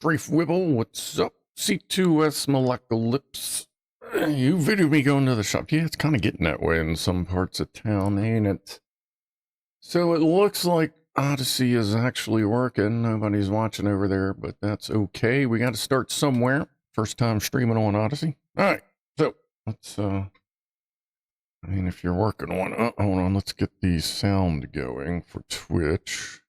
Strafe Wibble, what's up? C2S Moleculips. You videoed me going to the shop. Yeah, it's kind of getting that way in some parts of town, ain't it? So it looks like Odysee is actually working. Nobody's watching over there, but that's okay. We got to start somewhere. First time streaming on Odysee. All right, so let's, I mean, if you're working on, hold on, let's get the sound going for Twitch.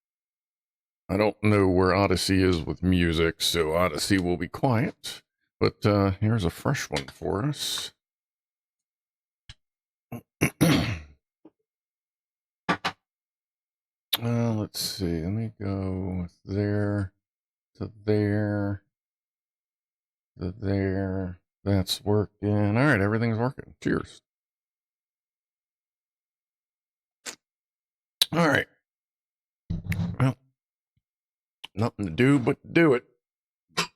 I don't know where Odysee is with music, so Odysee will be quiet. But here's a fresh one for us. Let's see. Let me go there to there to there. That's working. All right, everything's working. Cheers. All right. Well, nothing to do but do it. Let's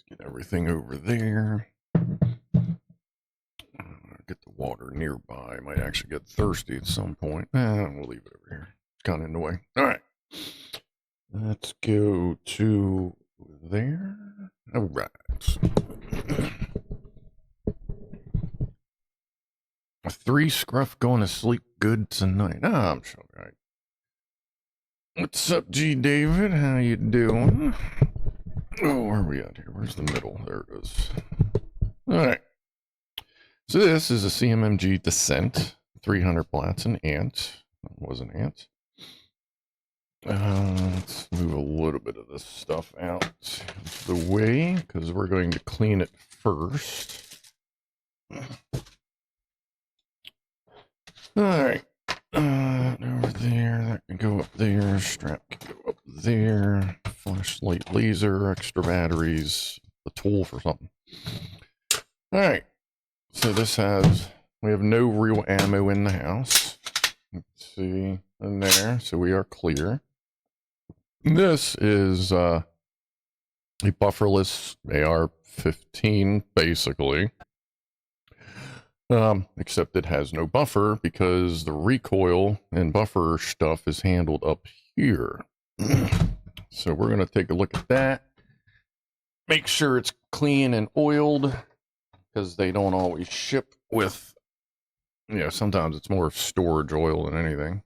get everything over there. Get the water nearby. I might actually get thirsty at some point. We'll leave it over here. It's kind of in the way. All right. Let's go to there. All right. A 3 scruff going to sleep good tonight. I'm sure. All right. What's up, G David? How you doing? Oh, where are we at here? Where's the middle? There it is. All right. So this is a CMMG Dissent, 300 plats, an ant. That was an ant. Let's move a little bit of this stuff out of the way, because we're going to clean it first. Alright. Over there, that can go up there, strap can go up there, flashlight laser, extra batteries, the tool for something. Alright. So this has, we have no real ammo in the house. Let's see, in there, so we are clear. This is a bufferless AR-15, basically. Except it has no buffer because the recoil and buffer stuff is handled up here. So we're going to take a look at that. Make sure it's clean and oiled, because they don't always ship with, you know, sometimes it's more storage oil than anything.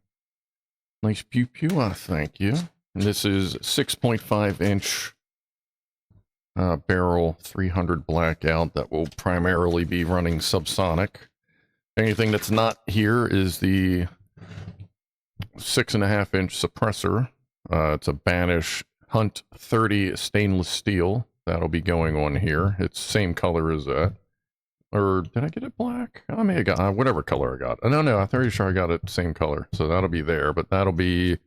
Nice pew pew, thank you. And this is 6.5 inch barrel 300 Blackout that will primarily be running subsonic. Anything that's not here is the 6.5 inch suppressor. It's a Banish Hunt 30 stainless steel. That'll be going on here. It's same color as that. Or did I get it black? I may have got whatever color I got. No, I'm pretty sure I got it same color. So that'll be there, but that'll be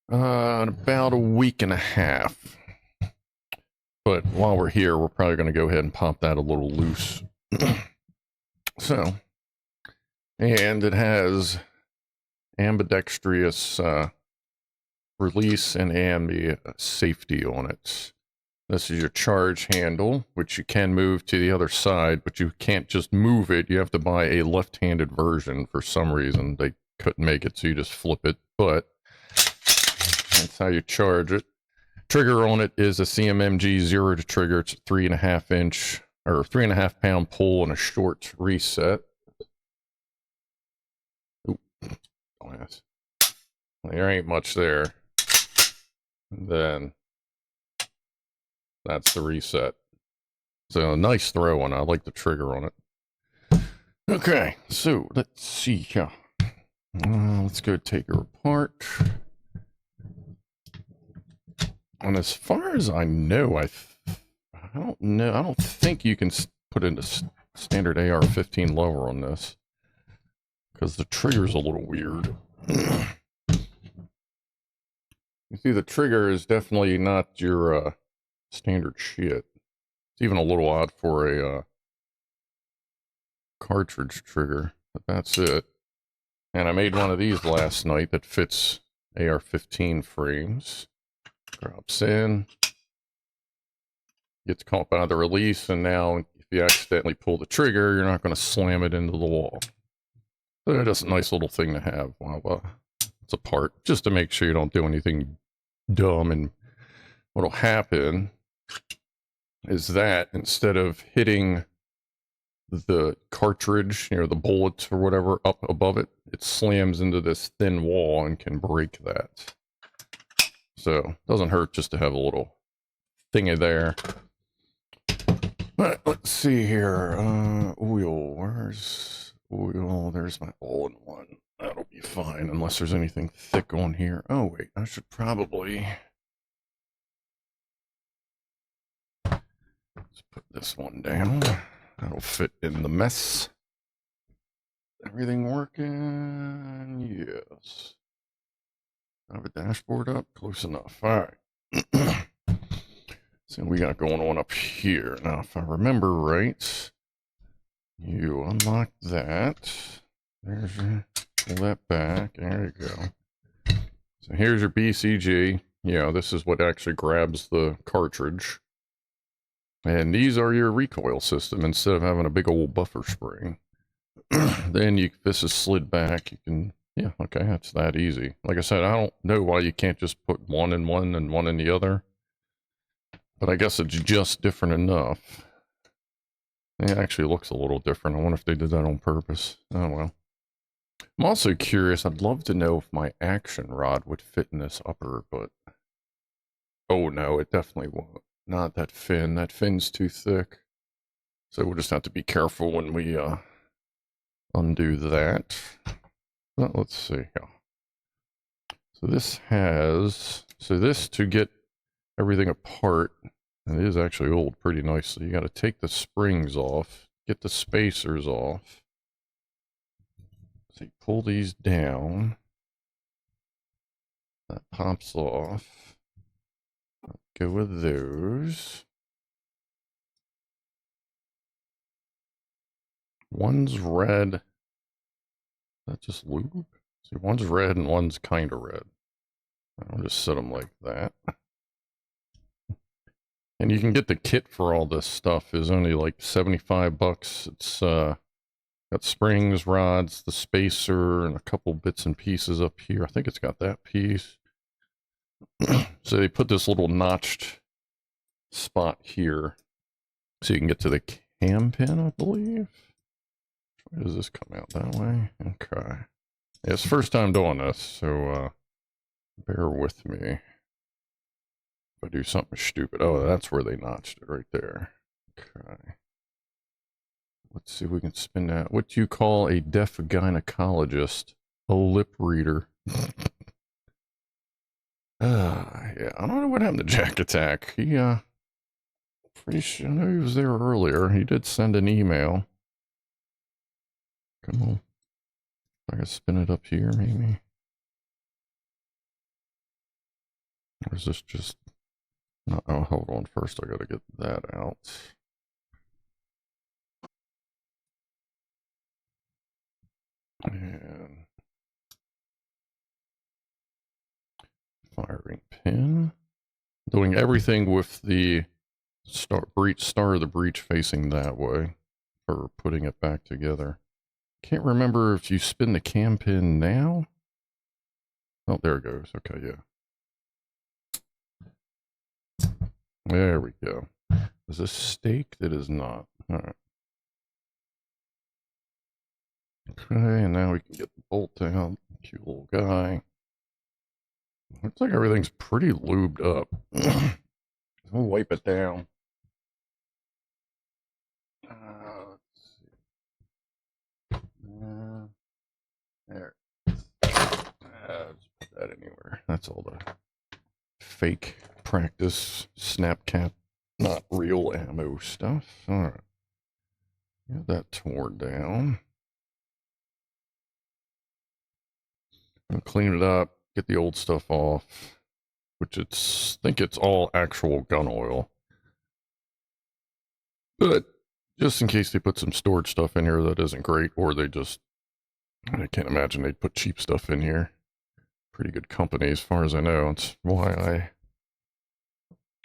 about a week and a half. But while we're here, we're probably going to go ahead and pop that a little loose. So, and it has ambidextrous release and AMD safety on it. This is your charge handle, which you can move to the other side, but you can't just move it. You have to buy a left-handed version for some reason. They couldn't make it, so you just flip it, but that's how you charge it. Trigger on it is a CMMG 0 to trigger. It's a 3.5 inch or 3.5 pound pull and a short reset. Ooh, oh yes. There ain't much there. And then that's the reset. So a nice throw one. I like the trigger on it. Okay, so let's see here. Let's go take her apart. And as far as I know, I don't know. I don't think you can put in a standard AR-15 lower on this, because the trigger's a little weird. You see, the trigger is definitely not your standard shit. It's even a little odd for a cartridge trigger, but that's it. And I made one of these last night that fits AR-15 frames. Drops in, gets caught by the release, and now if you accidentally pull the trigger, you're not going to slam it into the wall. So that's a nice little thing to have while it's apart, just to make sure you don't do anything dumb, and what'll happen is that instead of hitting the cartridge, you know, the bullets or whatever up above it, it slams into this thin wall and can break that. So it doesn't hurt just to have a little thingy there. But let's see here. Oil. Where's oil? There's my all-in-one. That'll be fine, unless there's anything thick on here. Oh, wait. I should probably... Let's put this one down. That'll fit in the mess. Everything working? Yes. Have a dashboard up? Close enough. All right. So we got going on up here. Now, if I remember right, you unlock that. There's your, pull that back. There you go. So here's your BCG. You know, this is what actually grabs the cartridge. And these are your recoil system instead of having a big old buffer spring. Then this is slid back. You can, yeah, okay, that's that easy. Like I said, I don't know why you can't just put one in one and one in the other. But I guess it's just different enough. It actually looks a little different. I wonder if they did that on purpose. Oh, well. I'm also curious. I'd love to know if my action rod would fit in this upper, but... Oh, no, it definitely won't. Not that fin. That fin's too thick. So we'll just have to be careful when we undo that. But let's see here. So this has... So this, to get everything apart, it is actually oiled pretty nicely. You got to take the springs off, get the spacers off. So you pull these down. That pops off. Go with those. One's red. Is that just lube? See, one's red and one's kind of red. I'll just set them like that. And you can get the kit for all this stuff. Is only like 75 bucks. It's got springs, rods, the spacer, and a couple bits and pieces up here. I think it's got that piece. So they put this little notched spot here so you can get to the cam pin, I believe. Where does this come out? That way? Okay. Yeah, it's the first time doing this, so bear with me if I do something stupid. Oh, that's where they notched it right there. Okay. Let's see if we can spin that. What do you call a deaf gynecologist? A lip reader. Yeah, I don't know what happened to Jack Attack. He, pretty sure, I know he was there earlier. He did send an email. Come on. I can spin it up here, maybe. Or is this just... No, oh, hold on. First, I gotta get that out. And... firing pin. Doing everything with the star of the breach facing that way. For putting it back together. Can't remember if you spin the cam pin now. Oh, there it goes. Okay, yeah. There we go. Is this staked? It is not. All right. Okay, and now we can get the bolt out. Cute little guy. Looks like everything's pretty lubed up. We'll wipe it down. Let's see. There. Just put that anywhere. That's all the fake practice snapcap, not real ammo stuff. All right. Get that torn down. And clean it up. Get the old stuff off. Which I think it's all actual gun oil. But just in case they put some stored stuff in here that isn't great, or they just, I can't imagine they'd put cheap stuff in here. Pretty good company as far as I know. That's why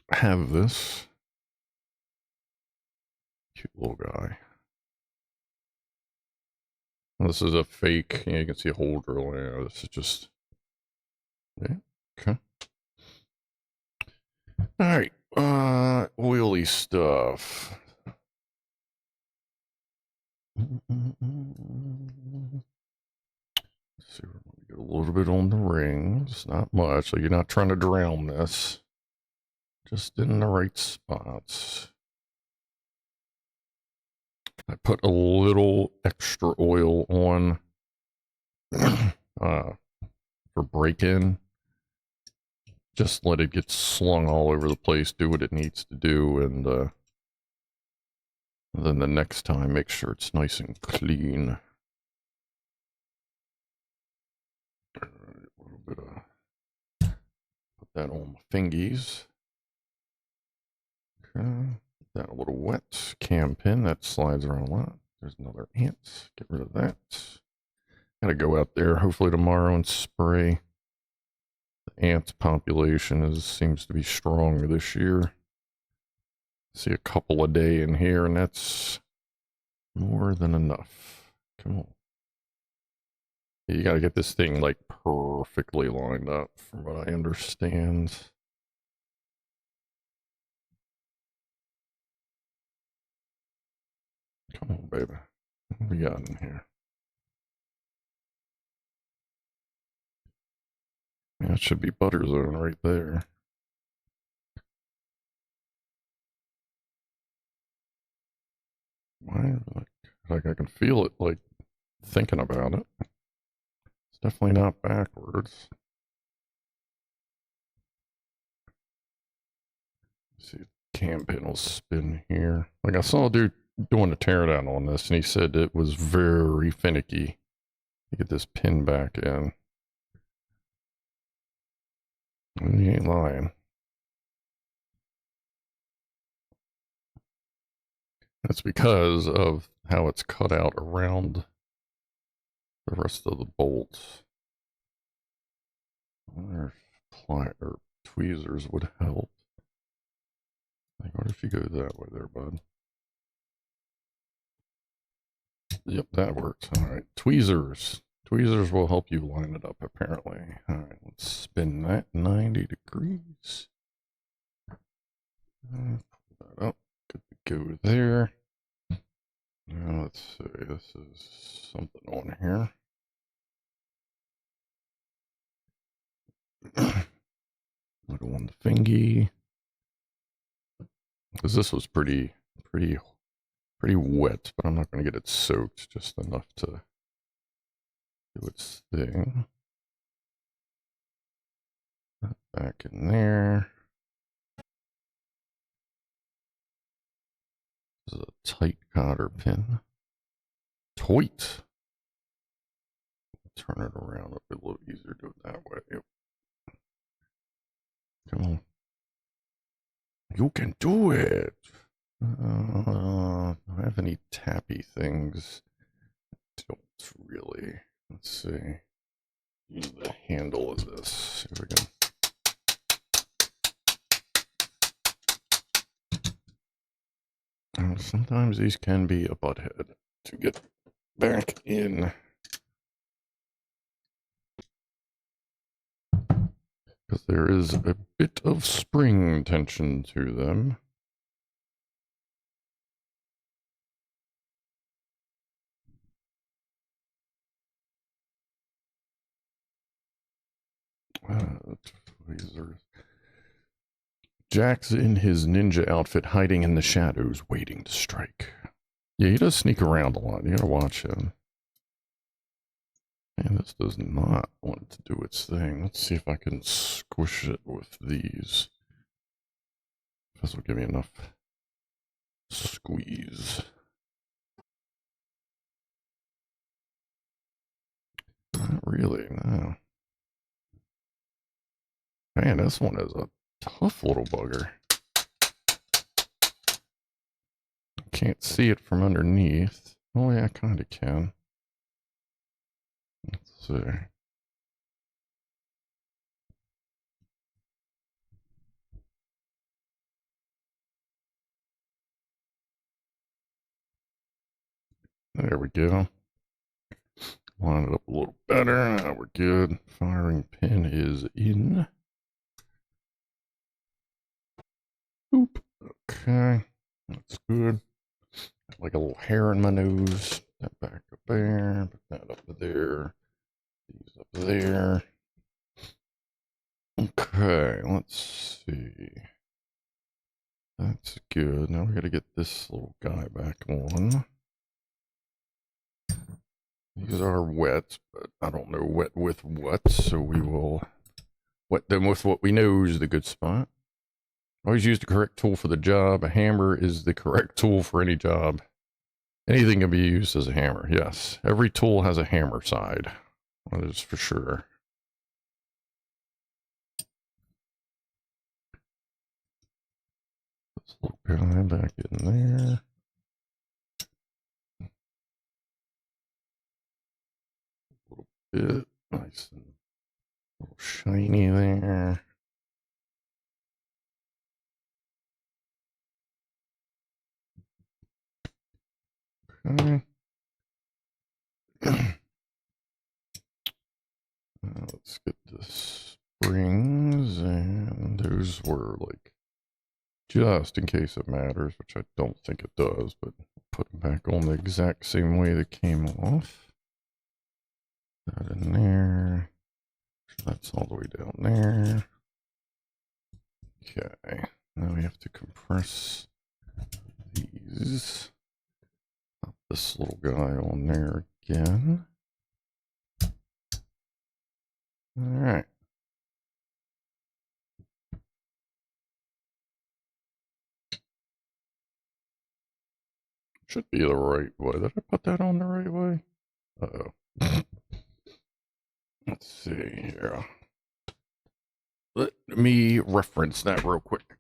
I have this. Cute little guy. This is a fake, you can see a hole drill in there. This is just, yeah, okay. Alright, oily stuff. Let's see, we're going to get a little bit on the rings, not much, so you're not trying to drown this. Just in the right spots. I put a little extra oil on for break-in. Just let it get slung all over the place, do what it needs to do, and then the next time make sure it's nice and clean. A little bit of, put that on my fingies. Okay, that a little wet. Cam pin, that slides around a lot. There's another ant. Get rid of that. Gotta go out there hopefully tomorrow and spray. The ant population seems to be stronger this year. See a couple a day in here, and that's more than enough. Come on. You gotta get this thing like perfectly lined up from what I understand. Come on, baby. What we got in here? Yeah, it should be butter zone right there. Why? Like I can feel it, like, thinking about it. It's definitely not backwards. Let's see, cam pin will spin here. Like I saw a dude doing a teardown on this, and he said it was very finicky to get this pin back in. And he ain't lying. That's because of how it's cut out around the rest of the bolts. I wonder if ply or tweezers would help. Like, what if you go that way there, bud? Yep, that works. All right, tweezers. Tweezers will help you line it up, apparently. All right, let's spin that 90 degrees. Pull that up. Good to go there. Now let's see. This is something on here. Little on the fingy. Because this was pretty wet, but I'm not going to get it soaked, just enough to do its thing. Back in there. This is a tight cotter pin. Toit. Turn it around a little easier, do it that way. Yep. Come on. You can do it. Do I have any tappy things? Don't really. Let's see. Use the handle of this. See if we can. Sometimes these can be a butthead to get back in. Because there is a bit of spring tension to them. Tweezers. Jack's in his ninja outfit, hiding in the shadows, waiting to strike. Yeah, he does sneak around a lot. You gotta watch him. And this does not want to do its thing. Let's see if I can squish it with these. This will give me enough squeeze. Not really, no. Man, this one is a tough little bugger. Can't see it from underneath. Oh yeah, I kind of can. Let's see. There we go. Line it up a little better. Now we're good. Firing pin is in. Boop. Okay, that's good. Like a little hair in my nose. Put that back up there. Put that up there. These up there. Okay, let's see. That's good. Now we gotta get this little guy back on. These are wet, but I don't know wet with what, so we will wet them with what we know is the good spot. Always use the correct tool for the job. A hammer is the correct tool for any job. Anything can be used as a hammer, yes. Every tool has a hammer side. That is for sure. This little guy back in there. A little bit nice and a little shiny there. Okay. Let's get the springs, and those were like just in case it matters, which I don't think it does, but put them back on the exact same way they came off. That in there. That's all the way down there. Okay, now we have to compress these. Pop this little guy on there again. All right. Should be the right way. Did I put that on the right way? Uh-oh. Let's see here. Let me reference that real quick.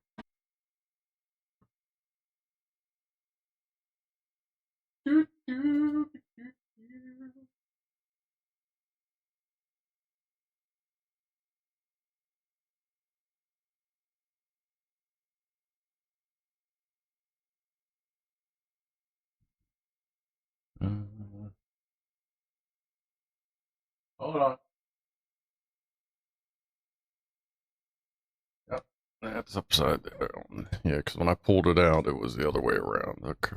Hold on. Yep, that's upside down. Yeah, because when I pulled it out, it was the other way around. Okay.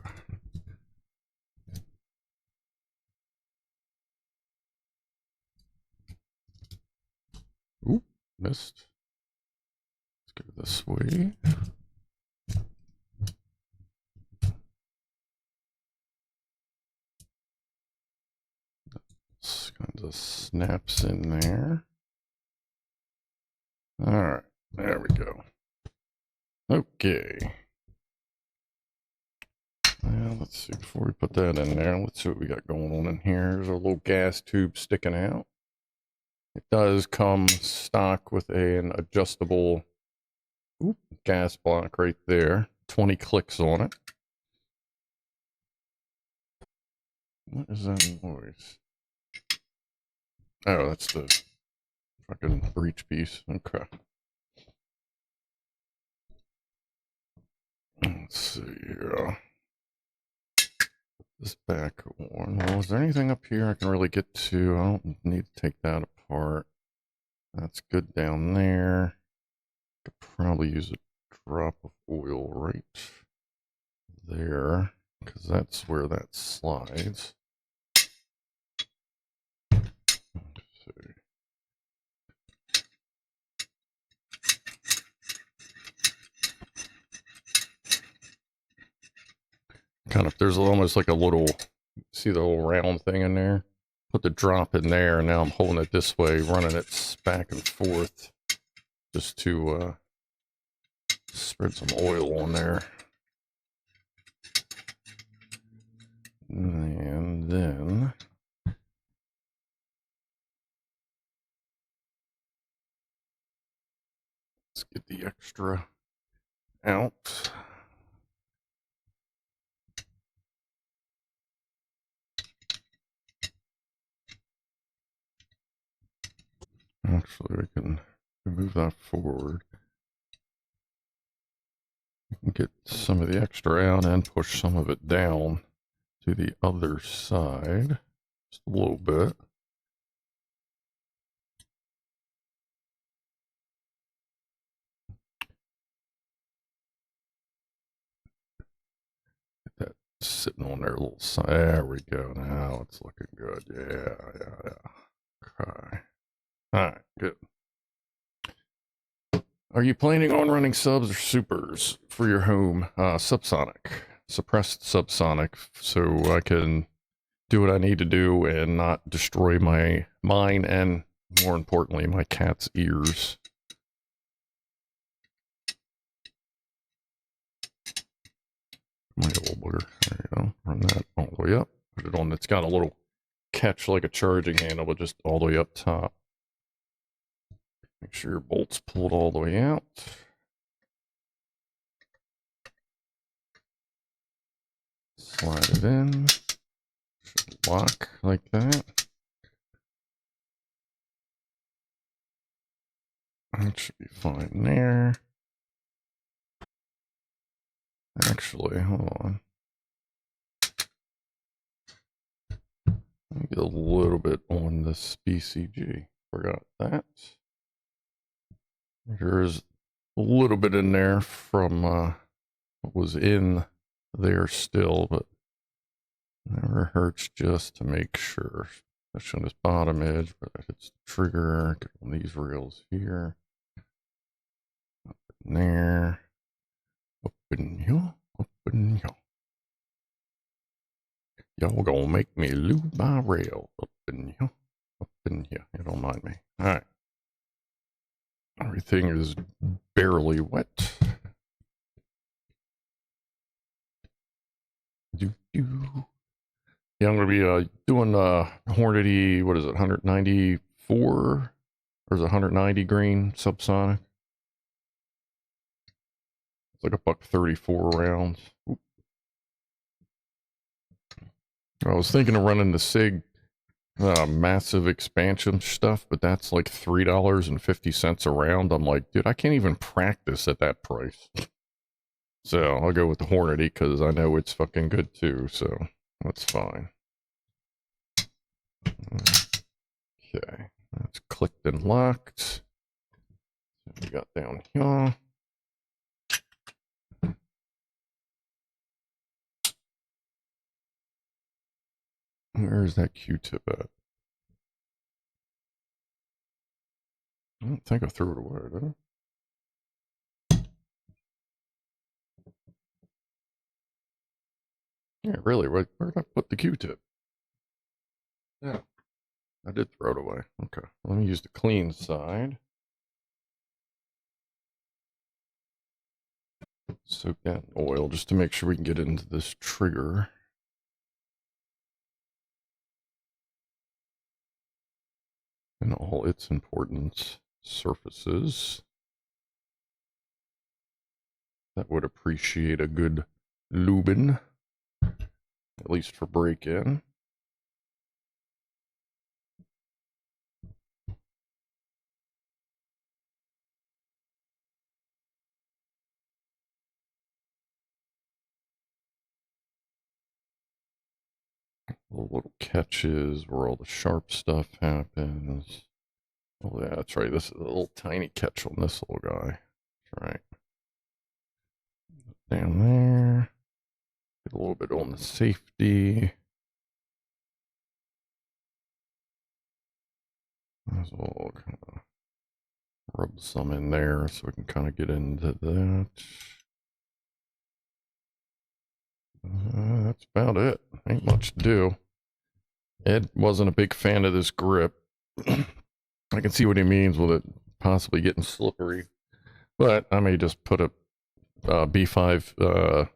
Oop, missed. Let's go this way. This kind of snaps in there. All right, there we go. Okay. Well, let's see, before we put that in there, let's see what we got going on in here. There's a little gas tube sticking out. It does come stock with an adjustable gas block right there. 20 clicks on it. What is that noise? Oh, that's the fucking breech piece. Okay. Let's see here. This back one. Well, is there anything up here I can really get to? I don't need to take that apart. That's good down there. Could probably use a drop of oil right there, because that's where that slides. Let's see. Kind of, there's almost like a little, see the little round thing in there? Put the drop in there, and now I'm holding it this way, running it back and forth, just to spread some oil on there. And then let's get the extra out. Actually, I can move that forward. Get some of the extra out and push some of it down to the other side. Just a little bit. Sitting on their little side. There we go. Now it's looking good. Yeah. Okay. All right, good. Are you planning on running subs or supers for your home? Subsonic. Suppressed subsonic, so I can do what I need to do and not destroy mine and, more importantly, my cat's ears. My little booger. There you go. Run that all the way up. Put it on. It's got a little catch like a charging handle, but just all the way up top. Make sure your bolt's pulled all the way out. Slide it in. Should lock like that. That should be fine there. Actually, hold on. Let me get a little bit on this BCG. Forgot that. There's a little bit in there from what was in there still, but never hurts just to make sure. Especially on this bottom edge, but it hits the trigger. Get on these rails here. Up in there. Up in here. Up in here. Y'all gonna make me lose my rail. Up in here. Up in here. You don't mind me. Alright. Everything is barely wet. Yeah, I'm gonna be doing Hornady, what is it, 194? Or is it 190 grain subsonic? It's like $1.34 rounds. Oop. I was thinking of running the SIG massive expansion stuff, but that's like $3.50 a round. I'm like, dude, I can't even practice at that price. So I'll go with the Hornady because I know it's fucking good too. So that's fine. Okay, that's clicked and locked. We got down here. Where's that Q-tip at? I don't think I threw it away, did I? Yeah, really, where did I put the Q-tip? Yeah, I did throw it away. Okay, let me use the clean side. Soak that in oil just to make sure we can get into this trigger. And all its important surfaces. That would appreciate a good lubing, at least for break-in. The little catches where all the sharp stuff happens. Oh yeah, that's right. This is a little tiny catch on this little guy. That's right. Down there. Get a little bit on the safety. As well, kind of rub some in there so we can kind of get into that. That's about it. Ain't much to do. Ed wasn't a big fan of this grip. I can see what he means with it possibly getting slippery, but I may just put a B5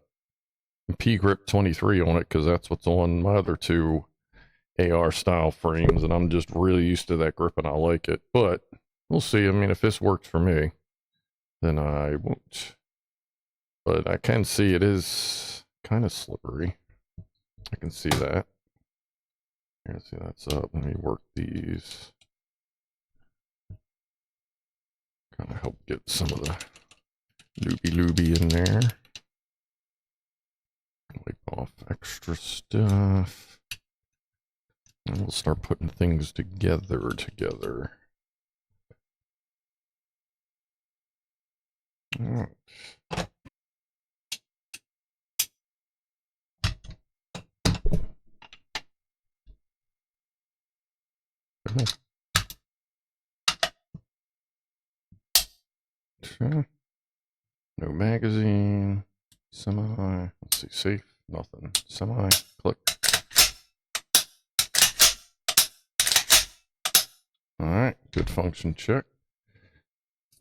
P grip 23 on it because that's what's on my other two AR style frames, and I'm just really used to that grip and I like it. But we'll see. I mean, if this works for me, then I won't. But I can see it is kind of slippery. I can see that. Here, see that's up. Let me work these. Kind of help get some of the looby in there. Wipe off extra stuff. And we'll start putting things together. All right. Okay. No magazine. Semi. Let's see. Safe. Nothing. Semi. Click. Alright. Good function check.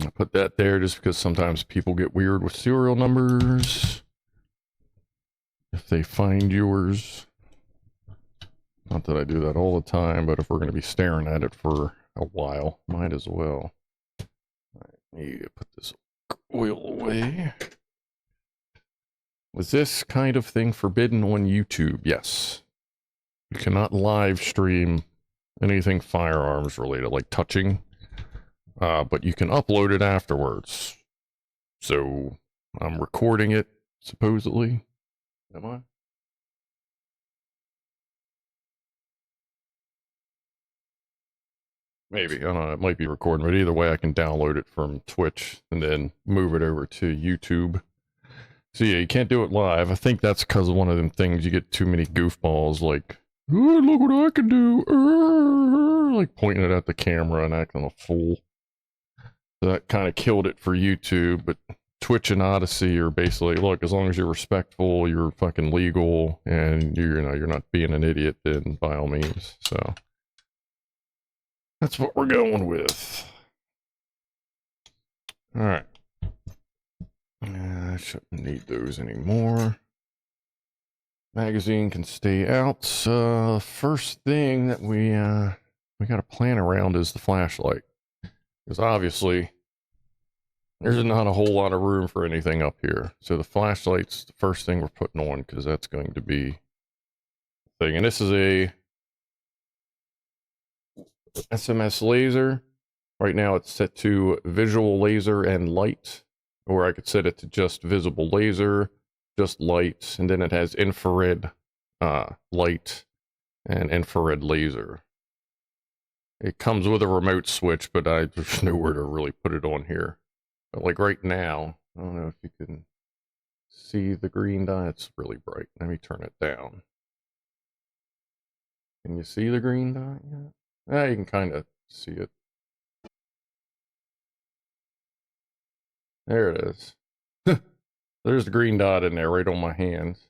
I put that there just because sometimes people get weird with serial numbers. If they find yours. Not that I do that all the time, but if we're going to be staring at it for a while, might as well. I need to put this oil away. Was this kind of thing forbidden on YouTube? Yes. You cannot live stream anything firearms related, like touching, but you can upload it afterwards. So I'm recording it, supposedly. Am I? Maybe. I don't know. It might be recording, but either way, I can download it from Twitch and then move it over to YouTube. So yeah, you can't do it live. I think that's because of one of them things. You get too many goofballs like, oh, look what I can do. Like pointing it at the camera and acting a fool. So that kind of killed it for YouTube, but Twitch and Odysee are basically, look, as long as you're respectful, you're fucking legal, and you're not being an idiot, then by all means. So that's what we're going with. All right. I shouldn't need those anymore. Magazine can stay out. First thing that we got to plan around is the flashlight, because obviously there's not a whole lot of room for anything up here. So the flashlight's the first thing we're putting on, because that's going to be the thing. And this is a SMS laser. Right now it's set to visual laser and light, or I could set it to just visible laser, just light, and then it has infrared light and infrared laser. It comes with a remote switch, but there's nowhere to really put it on here. But like right now, I don't know if you can see the green dot. It's really bright. Let me turn it down. Can you see the green dot yet? Yeah, you can kind of see it. There it is. There's the green dot in there right on my hands.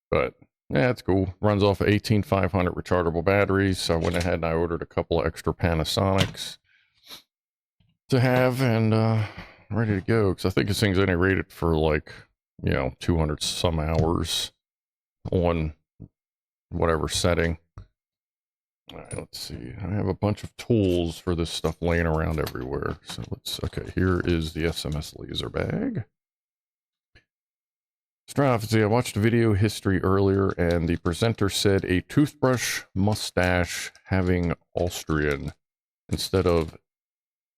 But yeah, it's cool. Runs off of 18500 rechargeable batteries. So I went ahead and I ordered a couple of extra Panasonics to have, and ready to go, because I think this thing's only rated for like, 200 some hours on whatever setting. All right, let's see. I have a bunch of tools for this stuff laying around everywhere. So okay, here is the SMS laser bag. Prophecy, I watched a video history earlier, and the presenter said a toothbrush mustache having Austrian instead of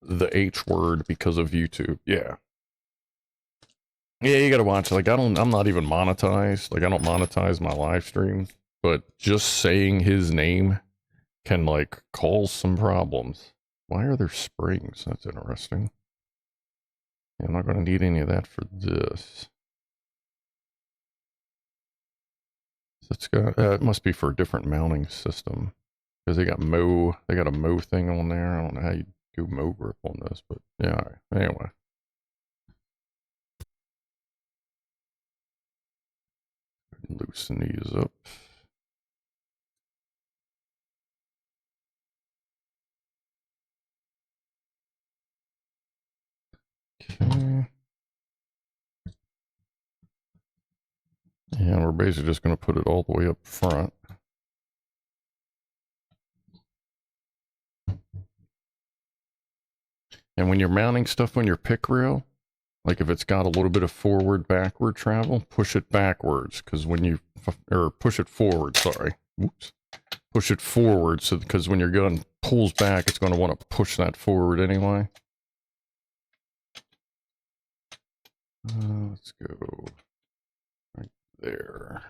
the H word because of YouTube. Yeah. Yeah, you gotta watch. Like, I'm not even monetized. Like, I don't monetize my live stream, but just saying his name can, like, cause some problems. Why are there springs? That's interesting. Yeah, I'm not gonna need any of that for this. It's got, it must be for a different mounting system, because they got a Mo thing on there. I don't know how you do Mo grip on this, but yeah, all right. Anyway. Loosen these up. Okay. Yeah, we're basically just going to put it all the way up front. And when you're mounting stuff on your pick rail, like if it's got a little bit of forward-backward travel, push it backwards, because when you, or push it forward, sorry. Whoops. Push it forward, so because when your gun pulls back, it's going to want to push that forward anyway. Let's go right there.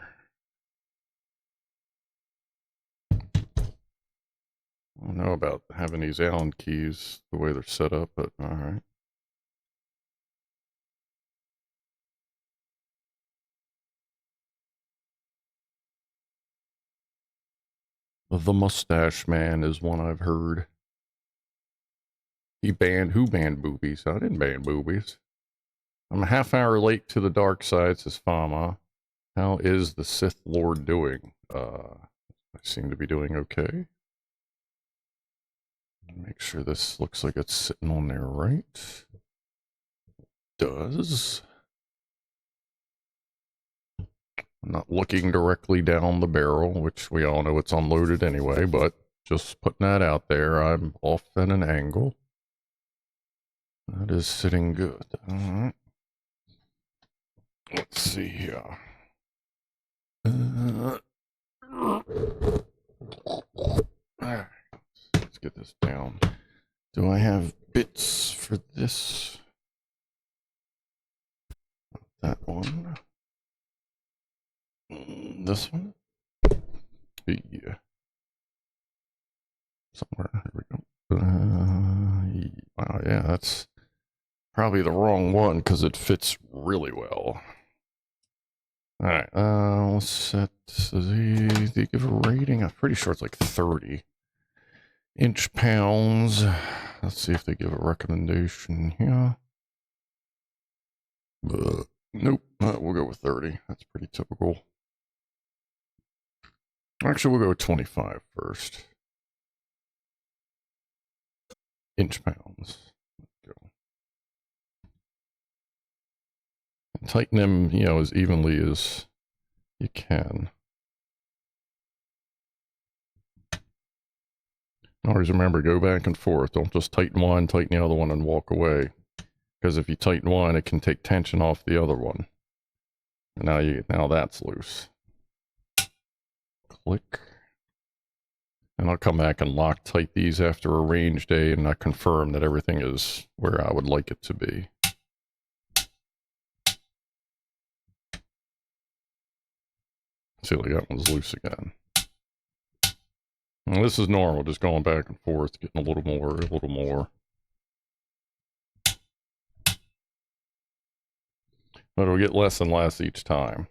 I don't know about having these Allen keys the way they're set up, but all right. The Mustache Man is one I've heard. Who banned boobies? I didn't ban boobies. I'm a half hour late to the dark side, says Fama. How is the Sith Lord doing? I seem to be doing okay. Make sure this looks like it's sitting on there right. Does. I'm not looking directly down the barrel, which we all know it's unloaded anyway, but just putting that out there. I'm off at an angle. That is sitting good. All right. Let's see here. Let's get this down. Do I have bits for this? That one. This one? Yeah. Somewhere. Here we go. Wow, yeah, that's probably the wrong one because it fits really well. Alright, let's set they give a rating. I'm pretty sure it's like 30 inch pounds. Let's see if they give a recommendation here. Nope, we'll go with 30. That's pretty typical. Actually, we'll go with 25 first. Inch pounds. Let's go. And tighten them, you know, as evenly as you can. Always remember, go back and forth. Don't just tighten one, tighten the other one, and walk away. Because if you tighten one, it can take tension off the other one. And now that's loose. Click. And I'll come back and Loctite these after a range day, and I confirm that everything is where I would like it to be. See, like that one's loose again. And this is normal, just going back and forth, getting a little more, a little more. But it'll get less and less each time.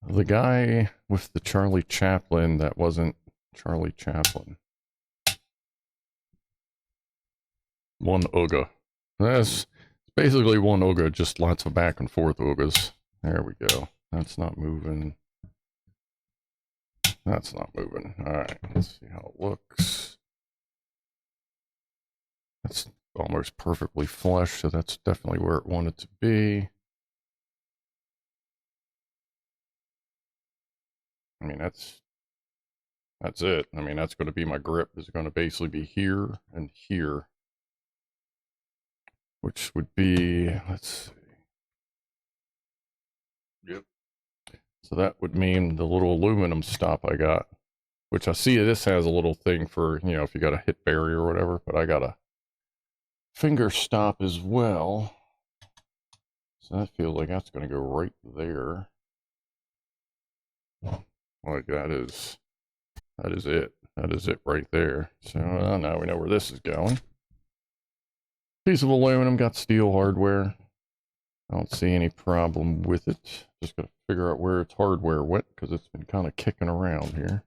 The guy with the Charlie Chaplin that wasn't Charlie Chaplin. One Ooga. That's basically one Ooga, just lots of back and forth Oogas. There we go. That's not moving. That's not moving. Alright, let's see how it looks. That's almost perfectly flush, so that's definitely where it wanted to be. I mean, that's it. I mean, that's going to be my grip. Is going to basically be here and here. Which would be, let's see. Yep. So that would mean the little aluminum stop I got. Which I see this has a little thing for, you know, if you got a hit barrier or whatever. But I got a finger stop as well. So I feel like that's going to go right there. Like that is it. That is it right there. So now we know where this is going. Piece of aluminum, got steel hardware. I don't see any problem with it. Just gotta figure out where its hardware went because it's been kind of kicking around here.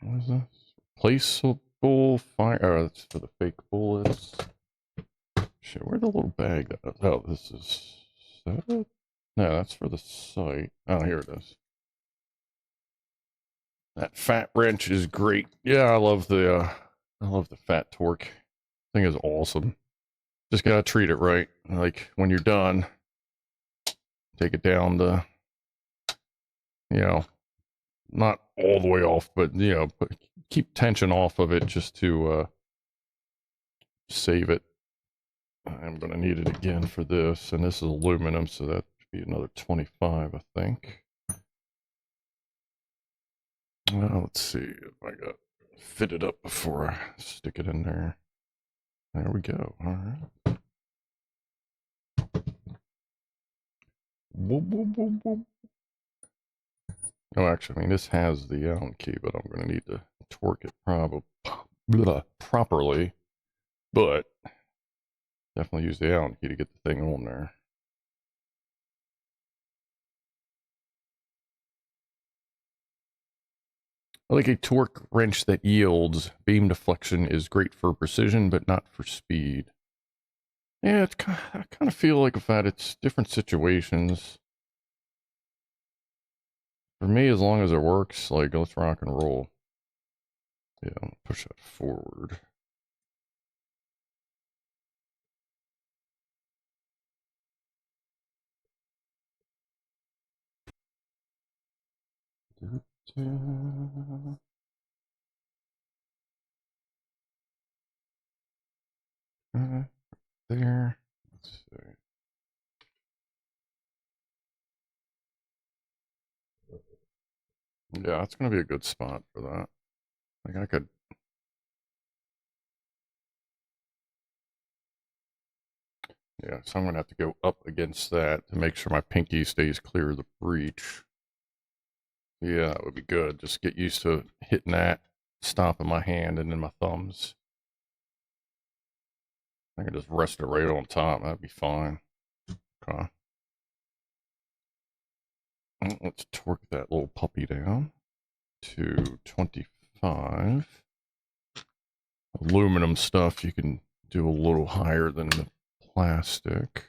What is this? Replaceable fire. Oh, that's for the fake bullets. Shit, where'd the little bag that? Oh, this is that it? No, that's for the sight. Oh, here it is. That fat wrench is great. Yeah, I love the fat torque. Thing is awesome. Just gotta treat it right. Like when you're done, take it down to, you know, not all the way off, but you know, keep tension off of it just to save it. I'm gonna need it again for this, and this is aluminum, so that should be another 25, I think. Well, let's see if I got fit it up before I stick it in there. There we go. All right. Boop, boop, boop, boop. Oh, actually, I mean, this has the Allen key, but I'm going to need to torque it properly. But Definitely use the Allen key to get the thing on there. I like a torque wrench that yields. Beam deflection is great for precision, but not for speed. Yeah, it's kind of, I kind of feel like with that, it's different situations. For me, as long as it works, like, let's rock and roll. Yeah, I'm gonna push that forward. There. Let's see. Yeah, it's gonna be a good spot for that. Like I could. Yeah, so I'm gonna have to go up against that to make sure my pinky stays clear of the breech. Yeah, that would be good. Just get used to hitting that, stomping my hand and then my thumbs. I can just rest it right on top. That'd be fine. Okay. Let's torque that little puppy down to 25. Aluminum stuff you can do a little higher than the plastic.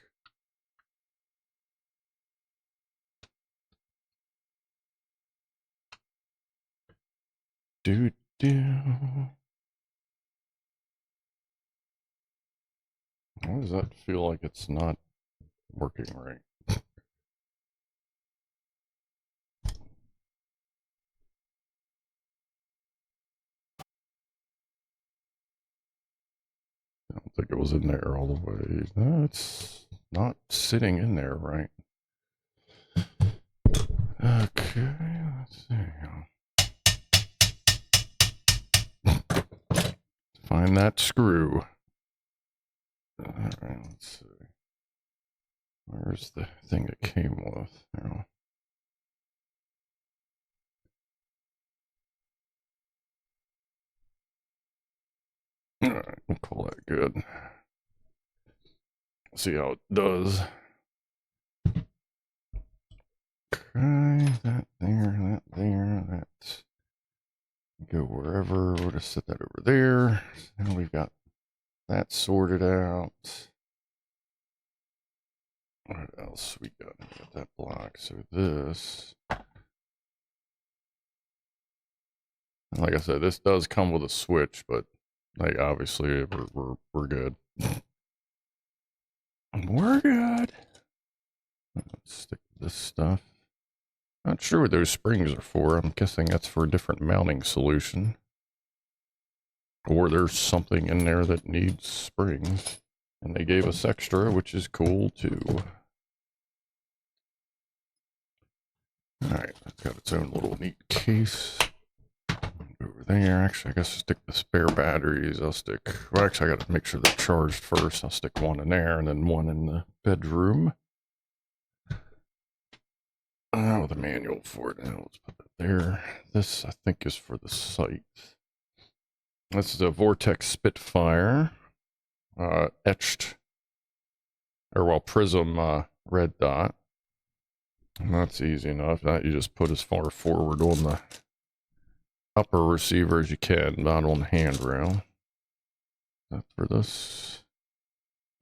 Do. Why does that feel like it's not working right? I don't think it was in there all the way. No, it's not sitting in there right. Okay, let's see. Find that screw. Alright, let's see. Where's the thing it came with? Now. Alright, we'll call that good. See how it does. Okay, that there, that. Go wherever. We'll just set that over there. So now we've got that sorted out. What else we got? We got that block. So this. Like I said, this does come with a switch, but like obviously we're good. We're good. Let's stick with this stuff. Not sure what those springs are for. I'm guessing that's for a different mounting solution. Or there's something in there that needs springs. And they gave us extra, which is cool too. Alright, that's got its own little neat case. Over there. Actually, I guess I'll stick the spare batteries. I'll stick. Well, actually, I got to make sure they're charged first. I'll stick one in there and then one in the bedroom. With a manual for it. Now let's put that there. This, I think, is for the sight. This is a Vortex Spitfire. Etched. Or, well, prism red dot. And that's easy enough. That you just put as far forward on the upper receiver as you can, not on the handrail. That for this?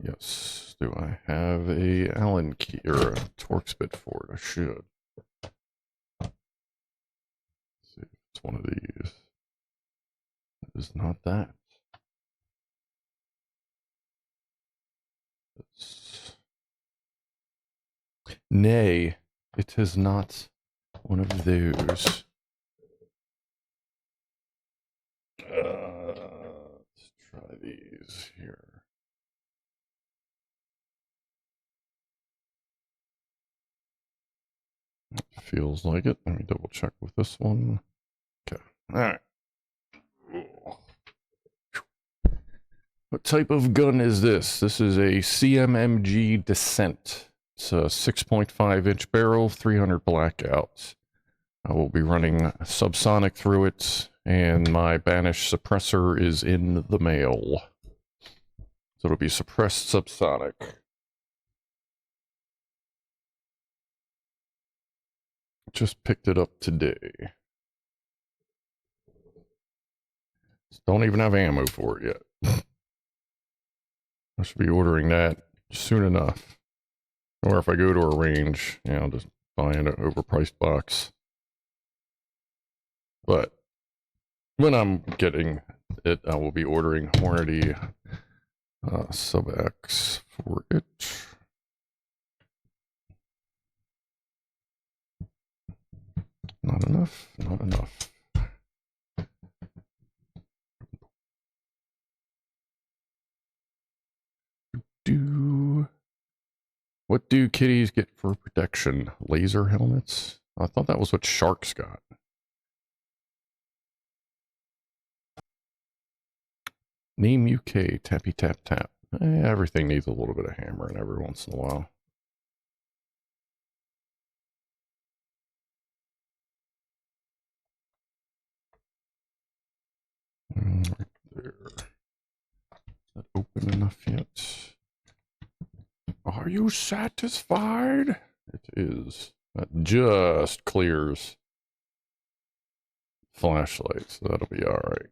Yes. Do I have a Allen key or a Torx bit for it? I should. Let's see if it's one of these. It is not that. Nay, it is not one of those. Let's try these here. It feels like it. Let me double check with this one. Okay. All right. What type of gun is this? This is a CMMG Dissent. It's a 6.5-inch barrel, 300 blackouts. I will be running subsonic through it, and my banished suppressor is in the mail. it'll be suppressed subsonic. Just picked it up today. Don't even have ammo for it yet. I should be ordering that soon enough. Or if I go to a range, you know, just buying an overpriced box. But when I'm getting it, I will be ordering Hornady Sub X for it. Not enough, not enough. What do kitties get for protection? Laser helmets? I thought that was what sharks got. Name UK, tappy tap tap. Everything needs a little bit of hammering every once in a while. Right there. Is that open enough yet? Are you satisfied? It is. That just clears flashlight, so that'll be alright.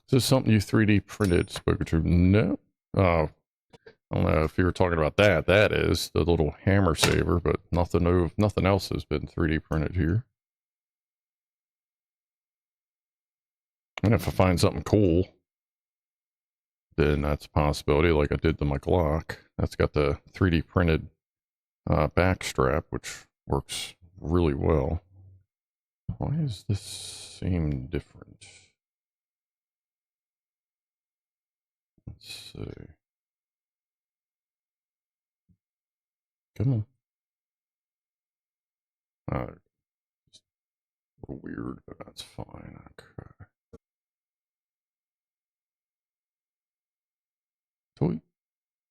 Is this something you 3D printed, spoken to? No. I don't know if you were talking about that. That is the little hammer saver, but nothing else has been 3D printed here. And if I find something cool, then that's a possibility, like I did to my Glock. That's got the 3D printed back strap, which works really well. Why is this seem different? Let's see. Come on. It's a little weird, but that's fine. Okay.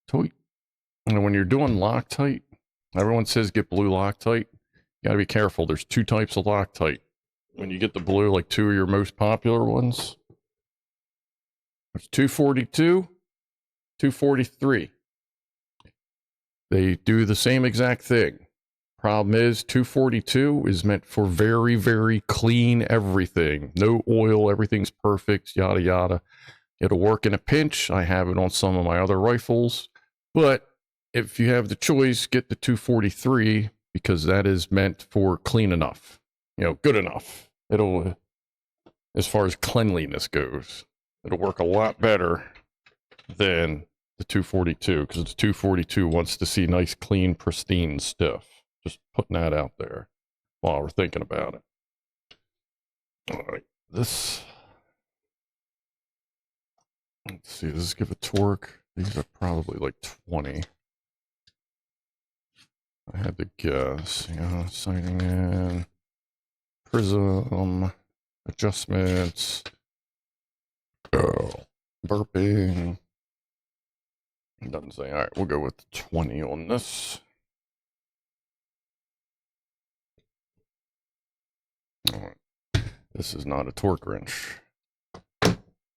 Toy. And when you're doing Loctite, everyone says get blue Loctite. You gotta be careful. There's two types of Loctite. When you get the blue, like two of your most popular ones, there's 242, 243. They do the same exact thing. Problem is, 242 is meant for very, very clean everything. No oil, everything's perfect, yada, yada. It'll work in a pinch. I have it on some of my other rifles. But if you have the choice, get the 243 because that is meant for clean enough. You know, good enough. It'll, as far as cleanliness goes, it'll work a lot better than the 242 because the 242 wants to see nice, clean, pristine stuff. Just putting that out there while we're thinking about it. All right, this... Let's see, does this give a torque? These are probably like 20. I had to guess. Yeah, sighting in. Prism. Adjustments. Burping. It doesn't say. Alright, we'll go with 20 on this. Alright. This is not a torque wrench.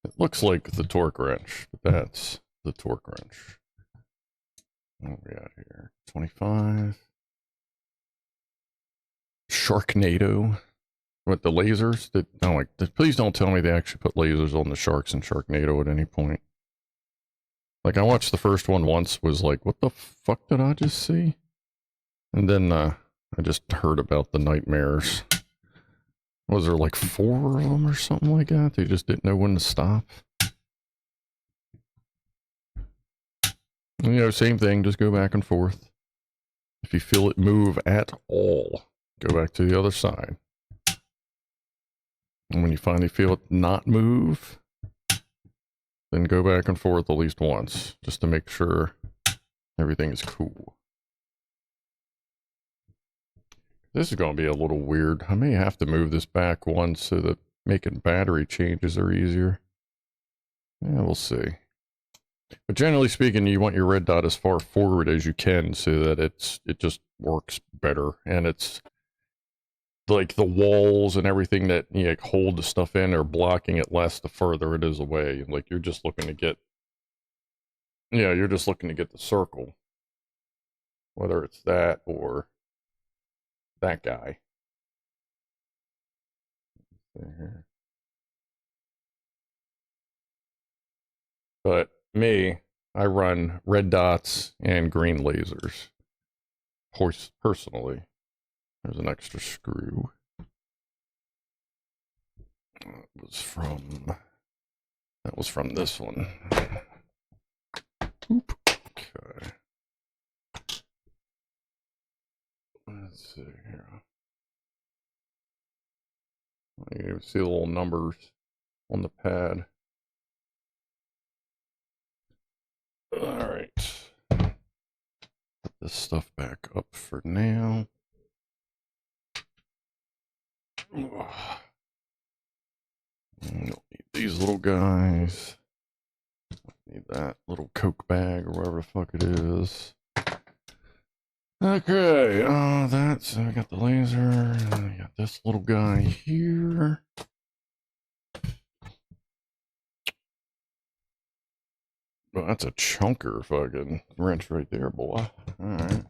It looks like the torque wrench, but that's the torque wrench. What we got here? 25. Sharknado. What, the lasers? Please don't tell me they actually put lasers on the sharks in Sharknado at any point. Like, I watched the first one once, was like, what the fuck did I just see? And then I just heard about the nightmares. Was there like 4 of them or something like that? They just didn't know when to stop. You know, same thing, just go back and forth. If you feel it move at all, go back to the other side. And when you finally feel it not move, then go back and forth at least once, just to make sure everything is cool. This is going to be a little weird. I may have to move this back once so that making battery changes are easier. Yeah, we'll see. But generally speaking, you want your red dot as far forward as you can so that it just works better. And it's like the walls and everything that hold the stuff in are blocking it less the further it is away. Like you're just looking to get, you're just looking to get the circle, whether it's that or that guy. But me, I run red dots and green lasers. Personally, there's an extra screw. That was from this one. Oop. Okay. Let's see here. You can see the little numbers on the pad. All right. Put this stuff back up for now. Don't need these little guys. Need that little Coke bag or whatever the fuck it is. Okay, so I got the laser, and I got this little guy here. Oh, that's a chunker fucking wrench right there, boy. Alright.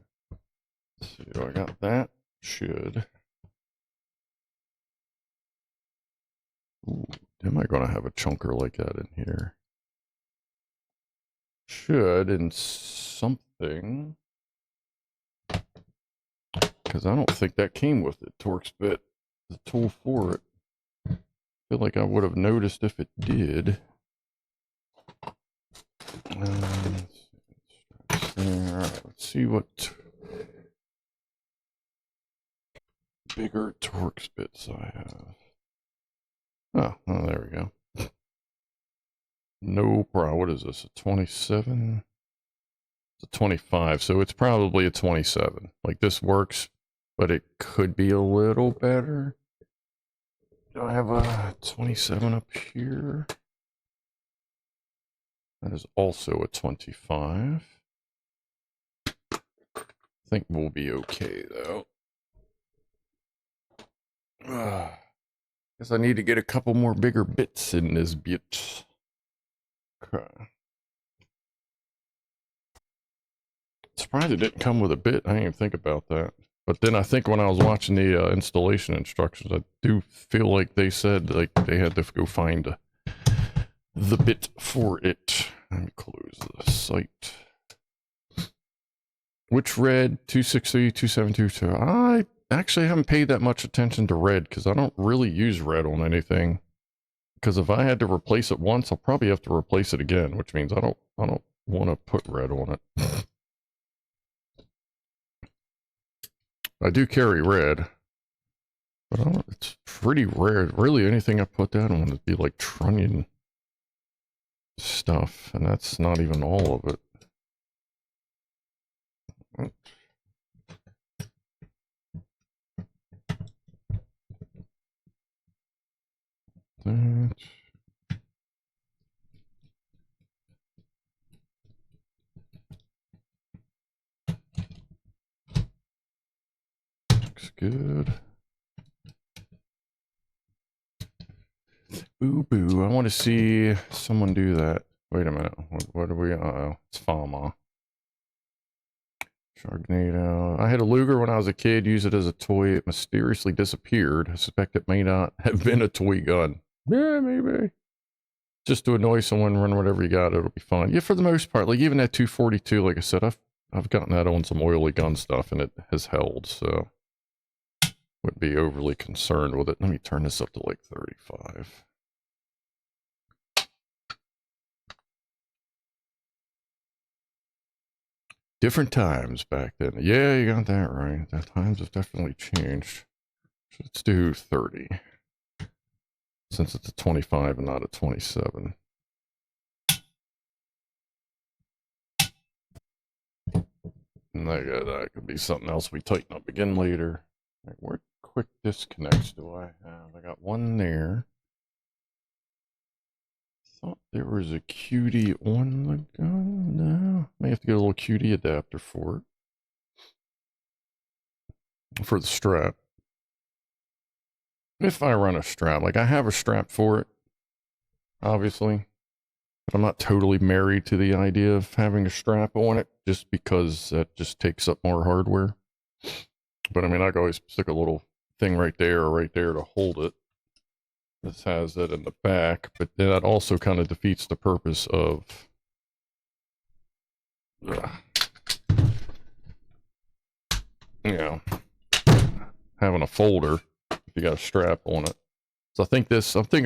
Let's see, I got that. Should. Ooh, am I gonna have a chunker like that in here? Should in something. Because I don't think that came with it. Torx bit, the tool for it. I feel like I would have noticed if it did. Alright, let's see what bigger Torx bits I have. Oh, there we go. No problem. What is this? A 27? It's a 25, so it's probably a 27. Like this works, but it could be a little better. Do I have a 27 up here? That is also a 25. I think we'll be okay though. Guess I need to get a couple more bigger bits in this bit. Okay. Surprised it didn't come with a bit. I didn't even think about that. But then I think when I was watching the installation instructions, I do feel like they said like they had to go find the bit for it. Let me close the site. Which red? 260, 2722. I actually haven't paid that much attention to red because I don't really use red on anything. Because if I had to replace it once, I'll probably have to replace it again, which means I don't want to put red on it. I do carry red, but it's pretty rare. Really, anything I put that on would be like trunnion stuff, and that's not even all of it. That. Looks good. Boo boo. I want to see someone do that. Wait a minute. What are we? Uh-oh. It's Fama. Sharknado. I had a Luger when I was a kid. Used it as a toy. It mysteriously disappeared. I suspect it may not have been a toy gun. Yeah, maybe. Just to annoy someone, run whatever you got. It'll be fine. Yeah, for the most part. Like even that 242, like I said, I've gotten that on some oily gun stuff, and it has held. So wouldn't be overly concerned with it. Let me turn this up to like 35. Different times back then. Yeah, you got that right. The times have definitely changed. Let's do 30. Since it's a 25 and not a 27. And that could be something else we tighten up again later. Right, what quick disconnects do I have? I got one there. Thought there was a QD on the gun. No, may have to get a little QD adapter for it. For the strap. if I run a strap. Like, I have a strap for it, obviously, but I'm not totally married to the idea of having a strap on it just because that just takes up more hardware. But I mean, I can always stick a little thing right there or right there to hold it. This has it in the back, but that also kind of defeats the purpose of you know, having a folder if you got a strap on it. So I think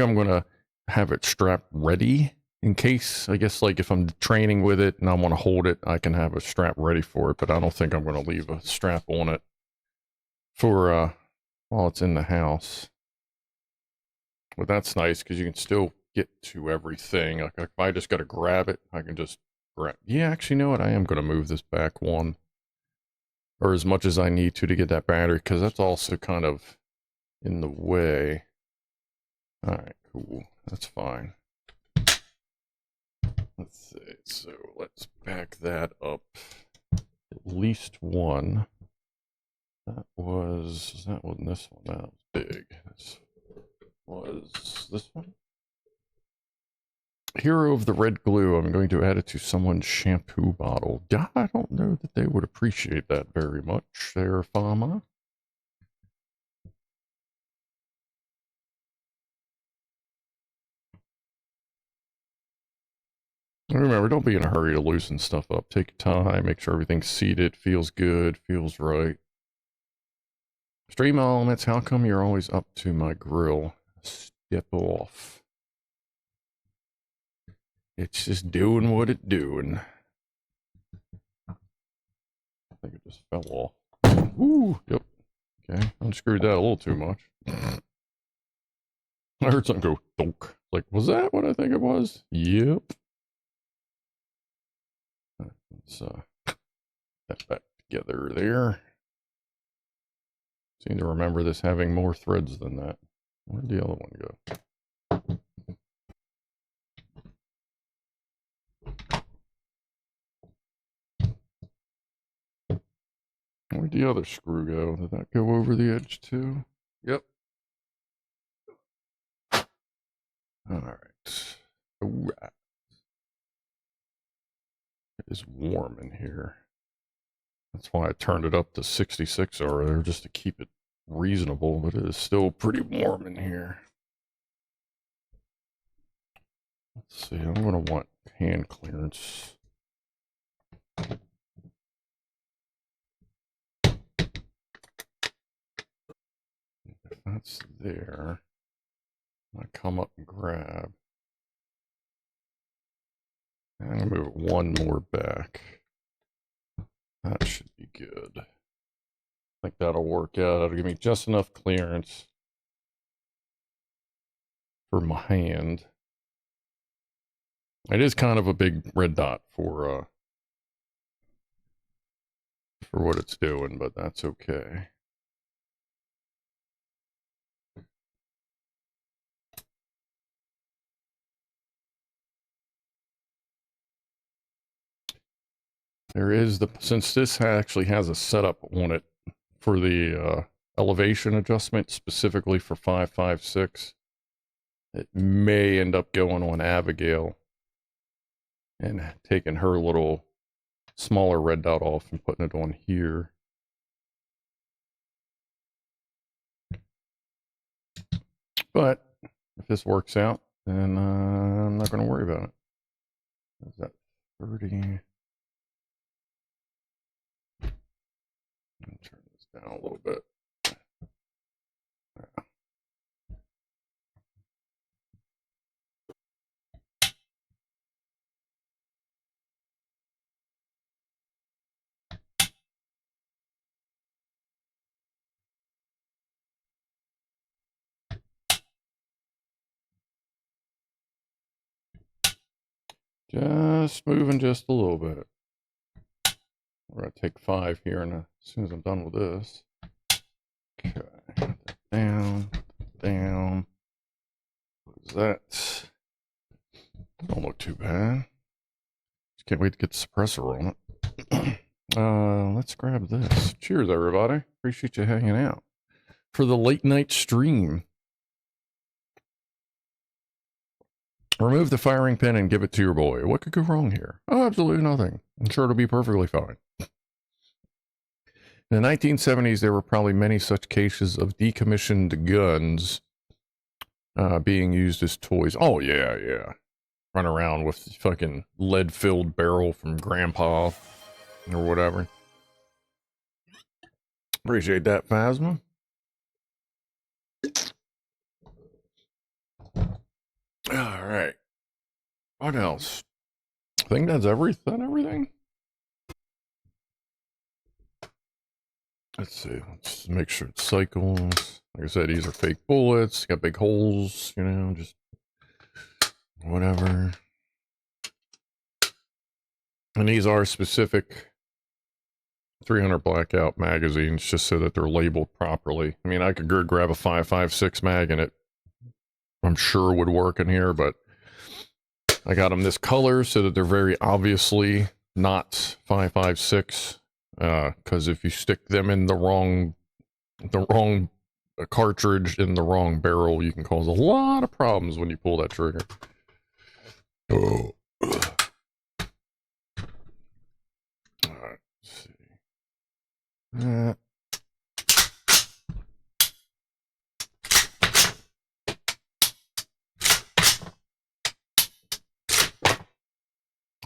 I'm gonna have it strapped ready in case, I guess, like if I'm training with it and I want to hold it, I can have a strap ready for it, but I don't think I'm gonna leave a strap on it for while it's in the house. But that's nice because you can still get to everything. Like if I just gotta grab it, I can just grab. Yeah, actually, you know what? I am gonna move this back one, or as much as I need to get that battery, because that's also kind of in the way. All right, cool. That's fine. Let's see. So let's back that up at least one. That wasn't this one. That was big. This was this one. Hero of the red glue. I'm going to add it to someone's shampoo bottle. I don't know that they would appreciate that very much, there, Fama. Remember, don't be in a hurry to loosen stuff up. Take your time, make sure everything's seated, feels good, feels right. Stream elements, how come you're always up to my grill? Step off. It's just doing what it's doing. I think it just fell off. Ooh, yep. Okay, unscrewed that a little too much. I heard something go donk. Like, was that what I think it was? Yep. Let's that back together there. Seem to remember this having more threads than that. Where'd the other one go? Where'd the other screw go? Did that go over the edge too? Yep. All right. All right. It is warm in here. That's why I turned it up to 66 earlier, just to keep it reasonable, but it is still pretty warm in here. Let's see, I'm going to want hand clearance. If that's there, I come up and grab. I'm going to move it one more back. That should be good. I think that'll work out. That'll give me just enough clearance for my hand. It is kind of a big red dot for what it's doing, but that's okay. There is since this actually has a setup on it for the elevation adjustment specifically for 556, it may end up going on Abigail and taking her little smaller red dot off and putting it on here. But if this works out, then I'm not going to worry about it. Is that 30? Turn this down a little bit. Just moving just a little bit. We're going to take 5 here, and as soon as I'm done with this. Okay. Down, down. What is that? Don't look too bad. Just can't wait to get the suppressor on it. Let's grab this. Cheers, everybody. Appreciate you hanging out for the late night stream. Remove the firing pin and give it to your boy. What could go wrong here? Oh, absolutely nothing. I'm sure it'll be perfectly fine. In the 1970s, there were probably many such cases of decommissioned guns being used as toys. Oh, yeah, yeah. Run around with fucking lead-filled barrel from Grandpa or whatever. Appreciate that, Phasma. All right. What else? I think that's everything. Let's see. Let's make sure it cycles. Like I said, these are fake bullets. Got big holes, you know, just whatever. And these are specific 300 Blackout magazines just so that they're labeled properly. I mean, I could go grab a 5.56 mag and it, I'm sure, would work in here, but I got them this color so that they're very obviously not 5.56. Because if you stick them in the wrong cartridge in the wrong barrel, you can cause a lot of problems when you pull that trigger. Oh. Alright, let's see.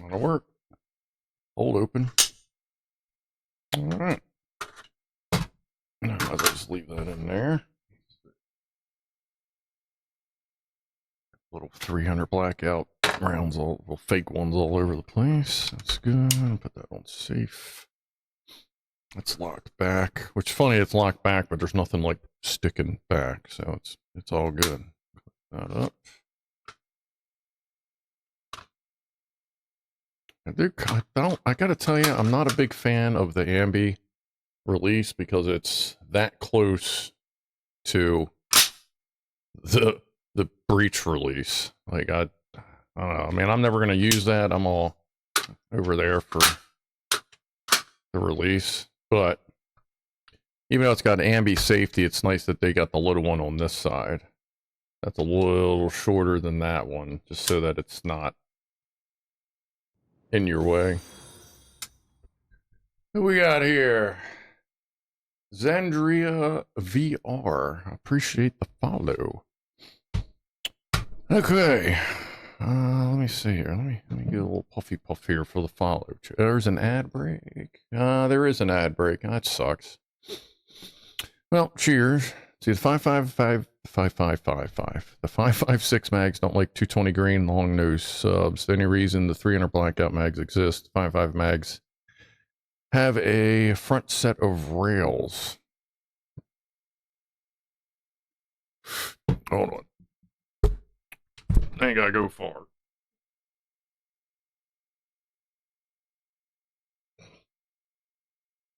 That'll work. Hold open. Alright. I'll just leave that in there. Little 300 Blackout rounds, little fake ones all over the place. That's good. I'll put that on safe. It's locked back. Which is funny, it's locked back, but there's nothing like sticking back, so it's all good. Put that up. I gotta tell you, I'm not a big fan of the AMD release because it's that close to the breach release. Like, I don't know. I mean, I'm never gonna use that. I'm all over there for the release. But even though it's got AMD safety, it's nice that they got the little one on this side. That's a little shorter than that one, just so that it's not in your way. Who we got here? Zandria VR. Appreciate the follow. Okay. Let me see here. Let me get a little puffy puff here for the follow. There's an ad break. There is an ad break. That sucks. Well, cheers. See, the 5.55, 5.555. The 5.56 mags don't like 220 grain long nose subs. The only reason the 300 Blackout mags exist, 5.5 mags have a front set of rails. Hold on. I ain't gotta go far.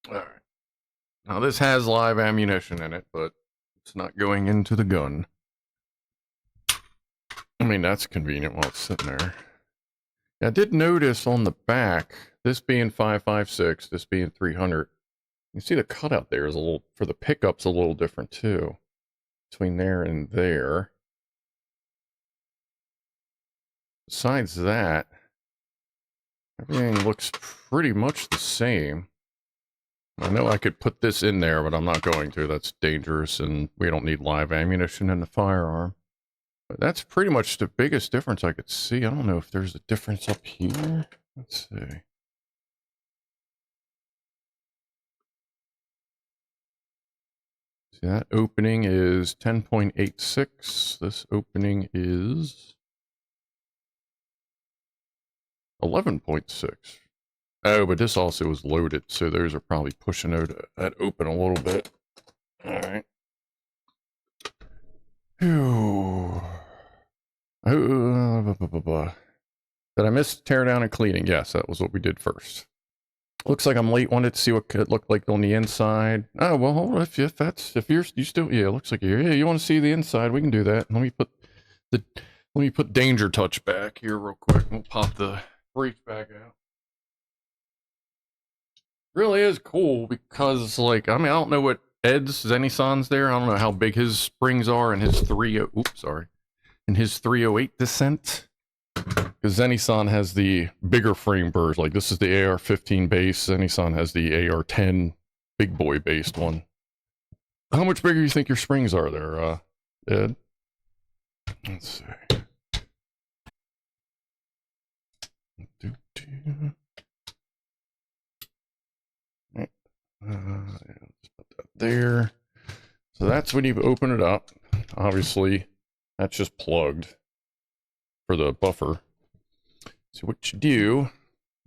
Alright. Now this has live ammunition in it, but it's not going into the gun. I mean, that's convenient while it's sitting there. I did notice on the back, this being 5.56, this being 300, you see the cutout there is a little, for the pickups, a little different too. Between there and there. Besides that, everything looks pretty much the same. I know I could put this in there, but I'm not going to. That's dangerous, and we don't need live ammunition in the firearm. But that's pretty much the biggest difference I could see. I don't know if there's a difference up here. Let's see. See, that opening is 10.86. This opening is 11.6. Oh, but this also is loaded, so those are probably pushing that open a little bit. All right. Did I miss teardown and cleaning? Yes, that was what we did first. Looks like I'm late. Wanted to see what it looked like on the inside. Oh well, hold on. If you still, yeah, it looks like you're, yeah, you want to see the inside, we can do that. Let me put danger touch back here real quick. We'll pop the breech back out. Really is cool because, like, I mean, I don't know what Ed's Zenny-san's there. I don't know how big his springs are in his in his 308 Dissent. Because Zenison has the bigger frame version. Like this is the AR-15 base. Zenison has the AR-10 big boy based one. How much bigger do you think your springs are there, Ed? Let's see. Right. Just put that there. So that's when you open it up. Obviously, that's just plugged for the buffer. So what you do,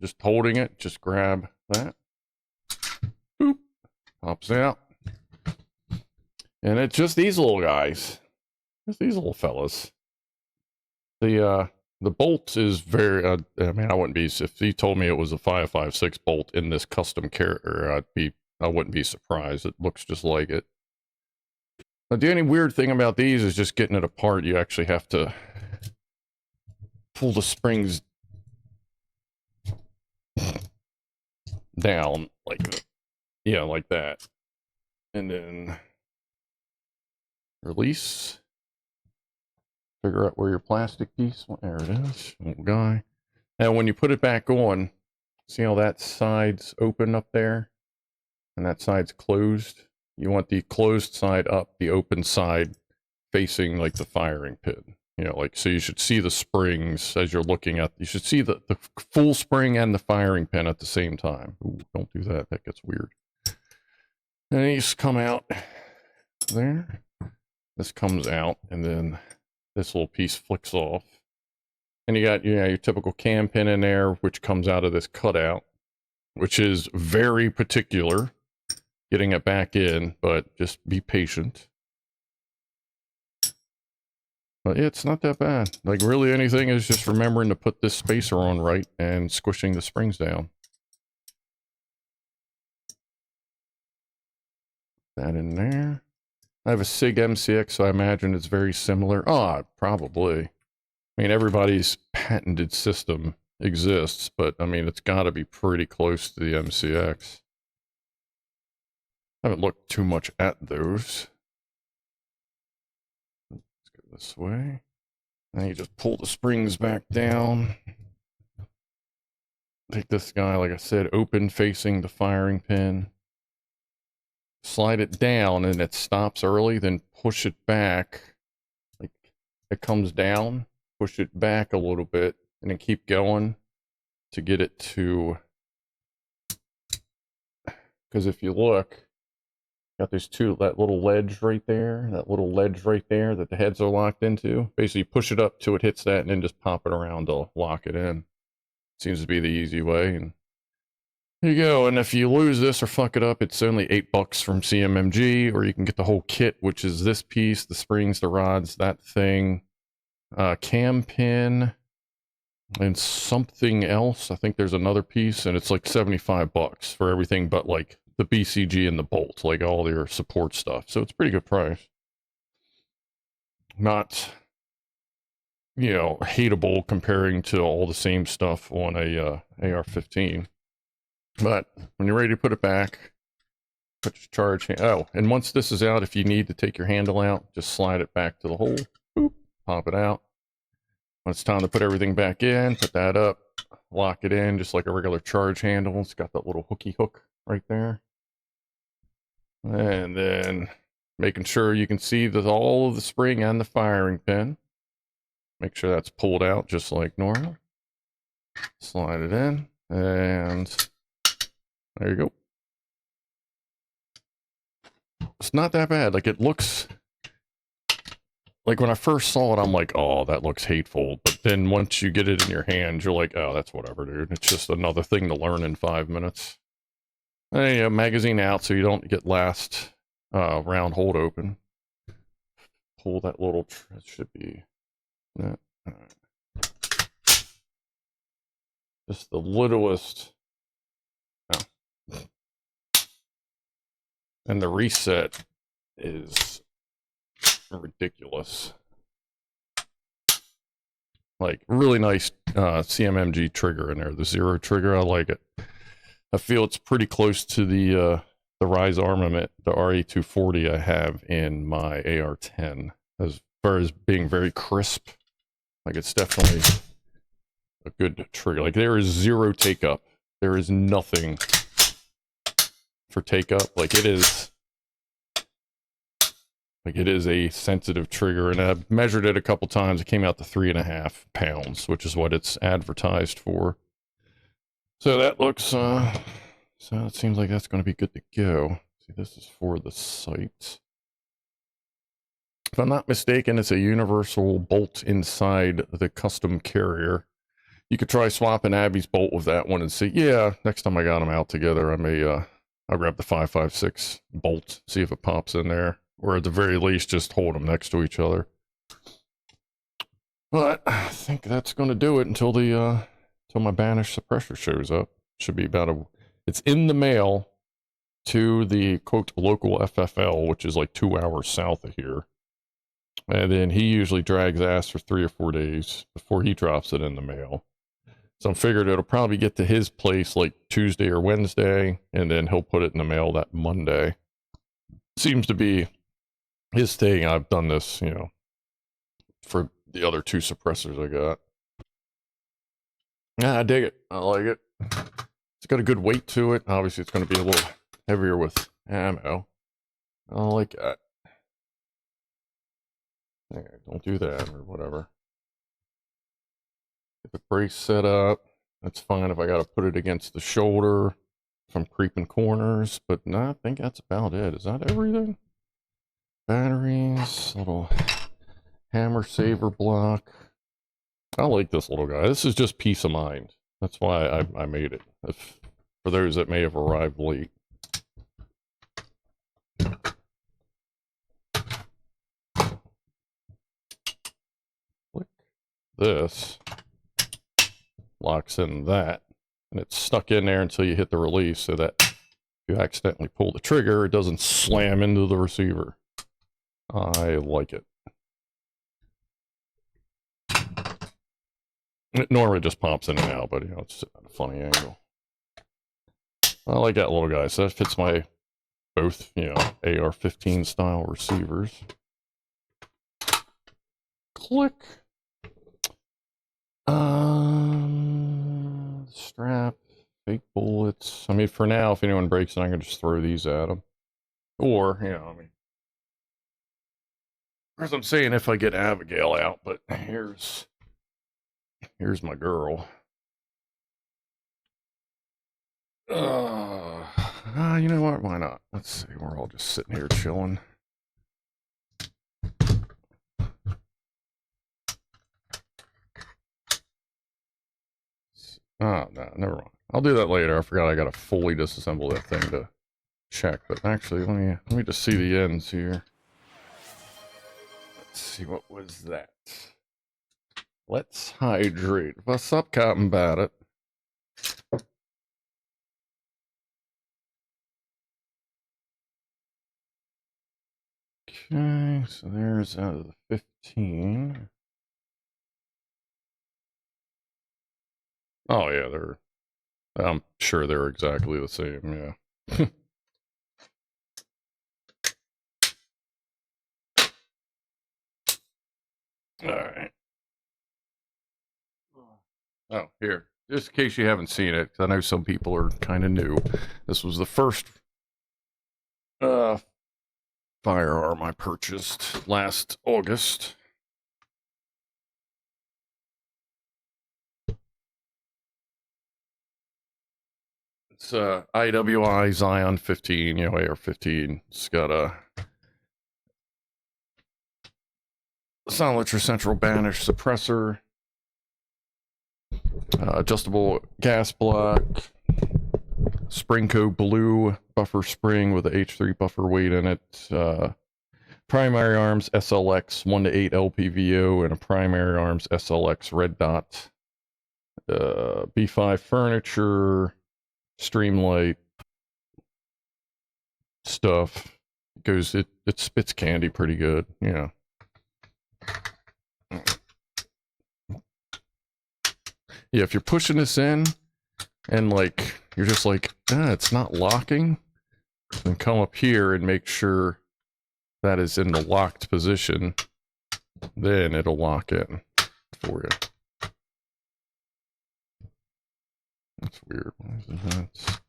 just holding it, just grab that. Boop. Pops out. And it's just these little guys. Just these little fellas. The bolt is very, I mean, I wouldn't be, if you told me it was a 5.56 bolt in this custom character, I wouldn't be surprised. It looks just like it. But the only weird thing about these is just getting it apart. You actually have to pull the springs down like, yeah, like that. And then release. Figure out where your plastic piece, there it is, little guy. Now when you put it back on, see how that side's open up there? And that side's closed? You want the closed side up, the open side facing like the firing pin. You know, like, so you should see the springs as you're looking at, you should see the full spring and the firing pin at the same time. Ooh, don't do that, that gets weird. And then you just come out there. This comes out, and then this little piece flicks off. And you got, your typical cam pin in there, which comes out of this cutout, which is very particular, getting it back in, but just be patient. But yeah, it's not that bad. Like, really anything is just remembering to put this spacer on right and squishing the springs down. That in there. I have a SIG MCX, so I imagine it's very similar. Oh, probably. I mean, everybody's patented system exists, but I mean, it's got to be pretty close to the MCX. I haven't looked too much at those. Let's go this way. And you just pull the springs back down. Take this guy, like I said, open facing the firing pin. Slide it down and it stops early, then push it back. Like, it comes down, push it back a little bit, and then keep going to get it to, because if you look, got these two, that little ledge right there, that the heads are locked into. Basically push it up till it hits that and then just pop it around to lock it in. Seems to be the easy way. And there you go. And if you lose this or fuck it up, it's only $8 from CMMG, or you can get the whole kit, which is this piece, the springs, the rods, that thing, cam pin, and something else. I think there's another piece, and it's like $75 for everything but like the BCG and the bolt, like all their support stuff. So it's a pretty good price. Not, you know, hateable comparing to all the same stuff on a AR-15. But when you're ready to put it back, put your charge, oh, and once this is out, if you need to take your handle out, just slide it back to the hole, boop, pop it out. When it's time to put everything back in, put that up, lock it in, just like a regular charge handle. It's got that little hooky hook right there. And then making sure you can see that all of the spring and the firing pin. Make sure that's pulled out just like normal. Slide it in, and there you go. It's not that bad. Like, it looks, like when I first saw it, I'm like, oh, that looks hateful. But then once you get it in your hand, you're like, oh, that's whatever, dude. It's just another thing to learn in 5 minutes. And yeah, magazine out so you don't get last round hold open. Pull that little, it should be that. Just the littlest. Oh. And the reset is ridiculous. Like, really nice CMMG trigger in there. The zero trigger, I like it. I feel it's pretty close to the Rise armament, the RE240 I have in my AR-10, as far as being very crisp. Like, it's definitely a good trigger. Like, there is zero take up. There is nothing for take up. Like, it is a sensitive trigger, and I've measured it a couple times. It came out to 3.5 pounds, which is what it's advertised for. So that looks, so it seems like that's going to be good to go. See, this is for the sight. If I'm not mistaken, it's a universal bolt inside the custom carrier. You could try swapping Abby's bolt with that one and see. Yeah, next time I got them out together, I may, I'll grab the 5.56 bolt, see if it pops in there. Or at the very least, just hold them next to each other. But I think that's going to do it until my banished suppressor shows up. Should be it's in the mail to the, quote, local FFL, which is like 2 hours south of here. And then he usually drags ass for 3 or 4 days before he drops it in the mail. So I'm figured it'll probably get to his place like Tuesday or Wednesday, and then he'll put it in the mail that Monday. Seems to be his thing. I've done this, you know, for the other 2 suppressors I got. Yeah, I dig it. I like it. It's got a good weight to it. Obviously, it's going to be a little heavier with ammo. I like that. Yeah, don't do that or whatever. Get the brace set up. That's fine if I got to put it against the shoulder if I'm creeping corners. But no, I think that's about it. Is that everything? Batteries, little hammer saver block. I like this little guy. This is just peace of mind. That's why I made it. For those that may have arrived late. Click this. Locks in that. And it's stuck in there until you hit the release so that if you accidentally pull the trigger, it doesn't slam into the receiver. I like it. It normally just pops in and out, but you know, it's at a funny angle. I like that little guy. So that fits my both, you know, AR-15 style receivers. Click. Strap, fake bullets. I mean, for now, if anyone breaks it, I can just throw these at them. Or, you know, I mean, as I'm saying, if I get Abigail out, but here's my girl. You know what? Why not? Let's see. We're all just sitting here chilling. Oh, no, never mind. I'll do that later. I forgot I got to fully disassemble that thing to check. But actually, let me just see the ends here. Let's see, what was that? Let's hydrate. What's up, Captain Badit? Okay, so there's out of the 15. Oh yeah, I'm sure they're exactly the same, yeah. Alright. Oh, here. Just in case you haven't seen it, because I know some people are kind of new. This was the first firearm I purchased last August. It's IWI Zion 15, you know, AR-15. It's got a solitary central banish suppressor, adjustable gas block, Springco blue buffer spring with a H3 buffer weight in it, primary arms SLX 1-8 LPVO, and a primary arms SLX red dot, B5 furniture, Streamlight stuff. It spits candy pretty good, yeah. Yeah, if you're pushing this in and like you're just like, it's not locking, then come up here and make sure that is in the locked position. Then it'll lock in for you. That's weird. Why is that?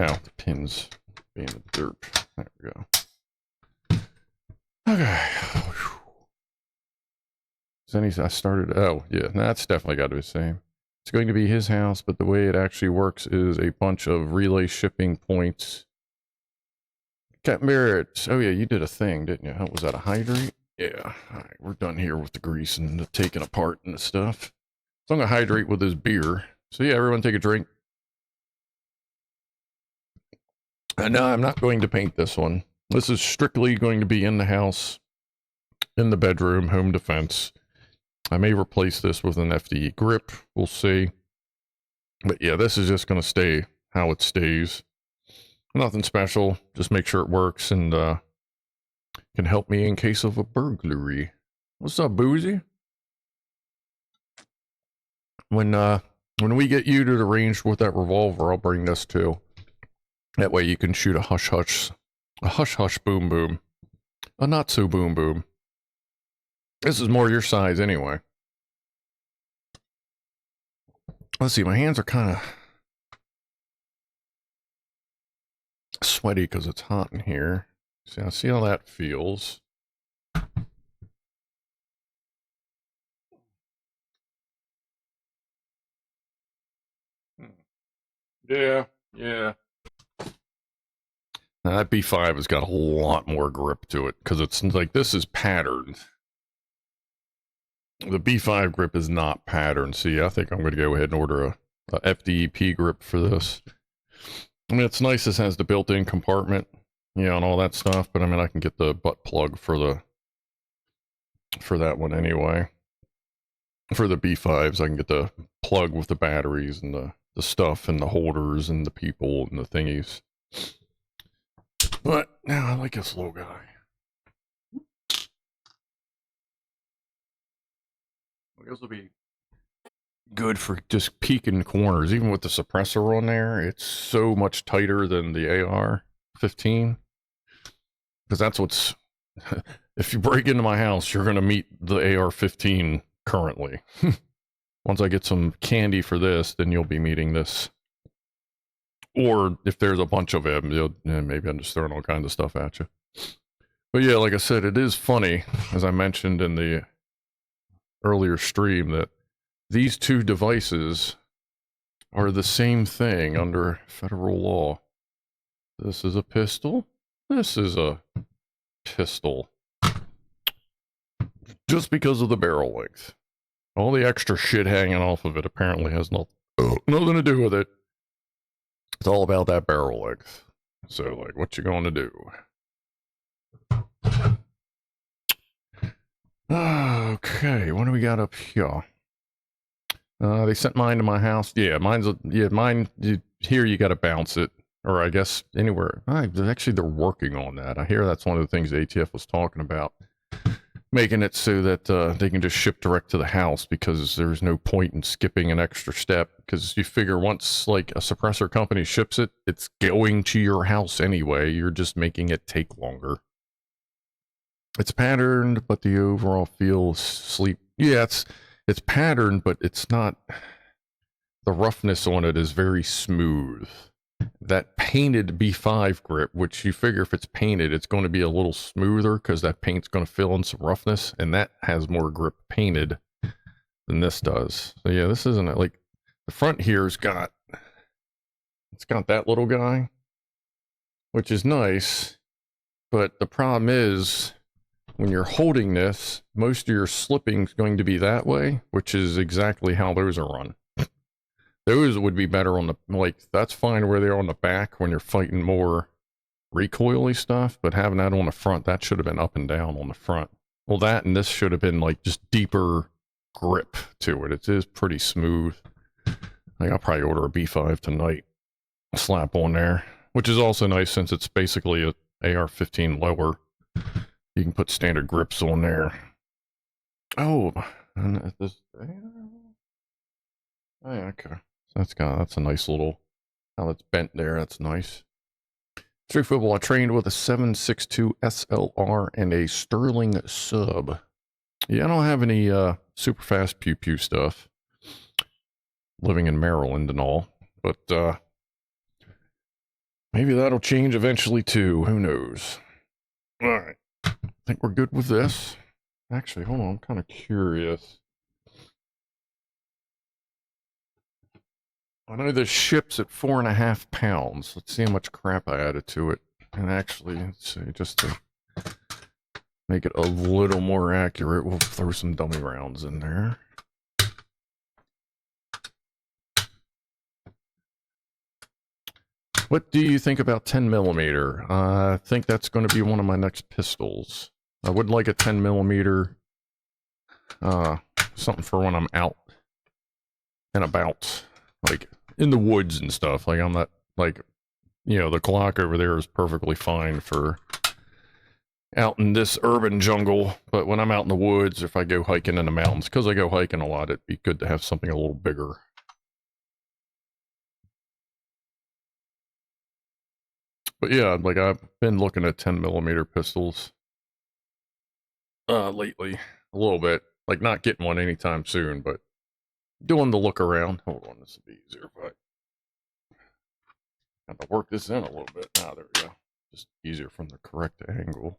Ow, the pins being the derp. There we go. Okay. I started. Oh, yeah, that's definitely got to be the same. It's going to be his house, but the way it actually works is a bunch of relay shipping points. Captain Barrett. Oh, yeah, you did a thing, didn't you? How was that, a hydrate? Yeah. All right, we're done here with the grease and the taking apart and the stuff. So I'm going to hydrate with this beer. So, yeah, everyone take a drink. No, I'm not going to paint this one. This is strictly going to be in the house, in the bedroom, home defense. I may replace this with an FDE grip. We'll see. But yeah, this is just going to stay how it stays. Nothing special. Just make sure it works and can help me in case of a burglary. What's up, Boozy? When we get you to the range with that revolver, I'll bring this too. That way you can shoot a hush-hush boom boom. A not-so-boom boom. This is more your size anyway. Let's see, my hands are kind of sweaty because it's hot in here. See how that feels. Yeah. Now that B5 has got a lot more grip to it because it's like this is patterned. The B5 grip is not patterned. See, I think I'm going to go ahead and order a FDEP grip for this. I mean, it's nice this has the built-in compartment, you know, and all that stuff, but I mean, I can get the butt plug for that one anyway. For the B5s, I can get the plug with the batteries and the stuff and the holders and the people and the thingies. But now I like this little guy. I guess it'll be good for just peeking corners. Even with the suppressor on there, it's so much tighter than the AR-15. Because that's what's... If you break into my house, you're going to meet the AR-15 currently. Once I get some candy for this, then you'll be meeting this. Or if there's a bunch of them, maybe I'm just throwing all kinds of stuff at you. But yeah, like I said, it is funny, as I mentioned in the earlier stream, that these two devices are the same thing under federal law. This is a pistol. This is a pistol. Just because of the barrel length. All the extra shit hanging off of it apparently has nothing to do with it. It's all about that barrel length. So, like, what you going to do? Okay, what do we got up here? They sent mine to my house. Yeah, mine. Here you got to bounce it, or I guess anywhere. Actually, they're working on that. I hear that's one of the things the ATF was talking about, making it so that they can just ship direct to the house because there's no point in skipping an extra step. Because you figure once like a suppressor company ships it, it's going to your house anyway. You're just making it take longer. It's patterned, but the overall feel sleep. Yeah, it's patterned, but it's not. The roughness on it is very smooth. That painted B5 grip, which you figure if it's painted, it's going to be a little smoother because that paint's going to fill in some roughness, and that has more grip painted than this does. So yeah, this isn't like the front here's got. It's got that little guy, which is nice, but the problem is, when you're holding this, most of your slipping is going to be that way, which is exactly how those are run. Those would be better on the, like, that's fine where they're on the back when you're fighting more recoily stuff, but having that on the front, that should have been up and down on the front. Well, that and this should have been, like, just deeper grip to it. It is pretty smooth. I think I'll probably order a B5 tonight. Slap on there, which is also nice since it's basically a AR-15 lower. You can put standard grips on there. Oh, and this. Oh, yeah, okay. So that's a nice little. How it's bent there. That's nice. Street football. I trained with a 7.62 SLR and a Sterling sub. Yeah, I don't have any super fast pew pew stuff. Living in Maryland and all. but maybe that'll change eventually too. Who knows? All right, I think we're good with this. Actually, hold on, I'm kind of curious. I know this ships at 4.5 pounds. Let's see how much crap I added to it. And actually, let's see, just to make it a little more accurate, we'll throw some dummy rounds in there. What do you think about 10mm? I think that's going to be one of my next pistols. I would like a 10mm, something for when I'm out and about, like in the woods and stuff. Like I'm not, like, you know, the Glock over there is perfectly fine for out in this urban jungle, but when I'm out in the woods, if I go hiking in the mountains, because I go hiking a lot, it'd be good to have something a little bigger. But yeah, like I've been looking at 10mm pistols lately, a little bit. Like not getting one anytime soon, but doing the look around. Hold on, this will be easier if I have to work this in a little bit. Ah, there we go. Just easier from the correct angle.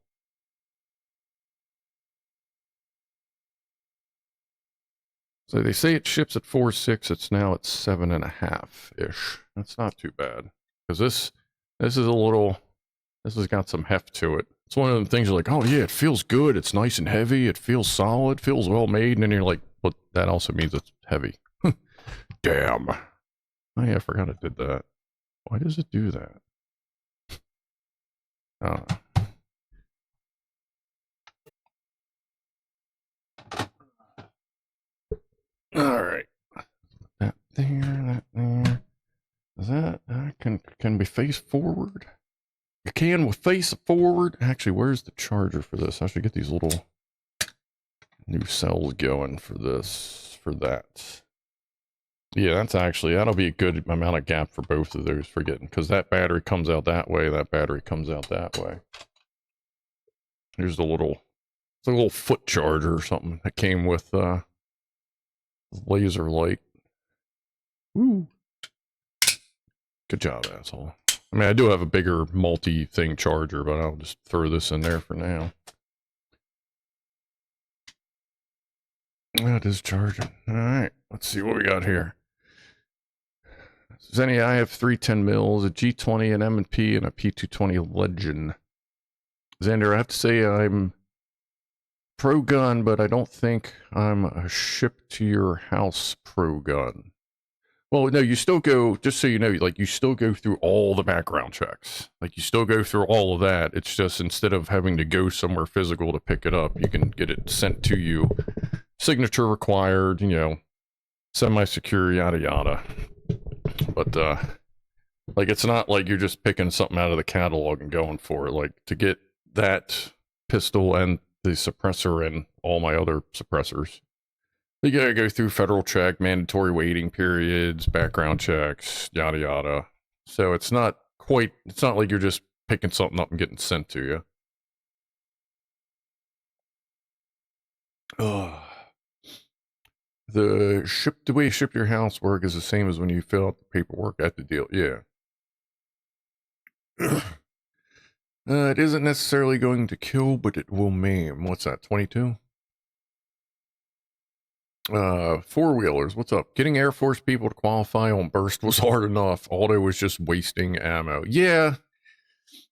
So they say it ships at 4.6. It's now at 7.5-ish. That's not too bad, because this is a little. This has got some heft to it. It's one of the things you're like, oh yeah, it feels good. It's nice and heavy. It feels solid. Feels well made. And then you're like, but that also means it's heavy. Damn. Oh yeah, I forgot it did that. Why does it do that? All right. That there, that there. Is that can we face forward? You can with face forward. Actually, where's the charger for this? I should get these little new cells going for this, for that. Yeah, that's actually, that'll be a good amount of gap for both of those for getting, because that battery comes out that way, that battery comes out that way. Here's the little, it's a little foot charger or something that came with laser light. Woo. Good job, asshole. I mean, I do have a bigger multi-thing charger, but I'll just throw this in there for now. That is charging. All right, let's see what we got here. Zenny, I have 3 10mm, a G20, an M&P, and a P220 Legend. Xander, I have to say I'm pro-gun, but I don't think I'm a ship-to-your-house pro-gun. Well, no, you still go, just so you know, like, you still go through all the background checks. Like, you still go through all of that. It's just, instead of having to go somewhere physical to pick it up, you can get it sent to you. Signature required, you know, semi-secure, yada yada. But, like, it's not like you're just picking something out of the catalog and going for it. Like, to get that pistol and the suppressor and all my other suppressors, you gotta go through federal check, mandatory waiting periods, background checks, yada yada. So it's not quite, it's not like you're just picking something up and getting sent to you. The way you ship your housework is the same as when you fill out the paperwork at the deal. Yeah. It isn't necessarily going to kill, but it will maim. What's that, 22? Four-wheelers, what's up? Getting Air Force people to qualify on burst was hard enough. Auto was just wasting ammo. Yeah,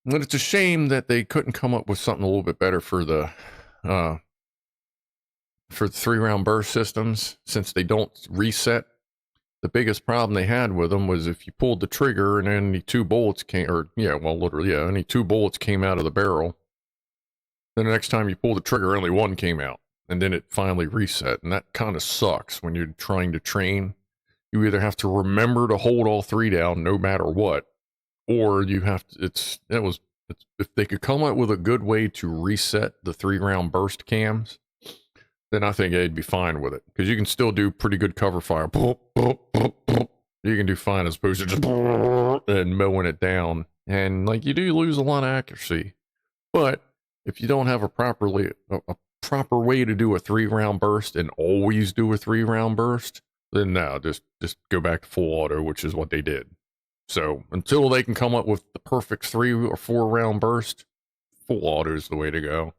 but it's a shame that they couldn't come up with something a little bit better for the 3-round burst systems, since they don't reset. The biggest problem they had with them was if you pulled the trigger and any 2 bullets came, or yeah, well, literally, yeah, any 2 bullets came out of the barrel, then the next time you pull the trigger, only 1 came out. And then it finally reset, and that kind of sucks when you're trying to train. You either have to remember to hold all 3 down no matter what, or you have to, if they could come up with a good way to reset the 3-round burst cams, then I think they'd be fine with it, because you can still do pretty good cover fire. You can do fine as opposed to just and mowing it down, and like you do lose a lot of accuracy. But if you don't have a proper way to do a 3-round burst and always do a 3-round burst, then no, just go back to full auto, which is what they did. So until they can come up with the perfect 3 or 4 round burst, full auto is the way to go.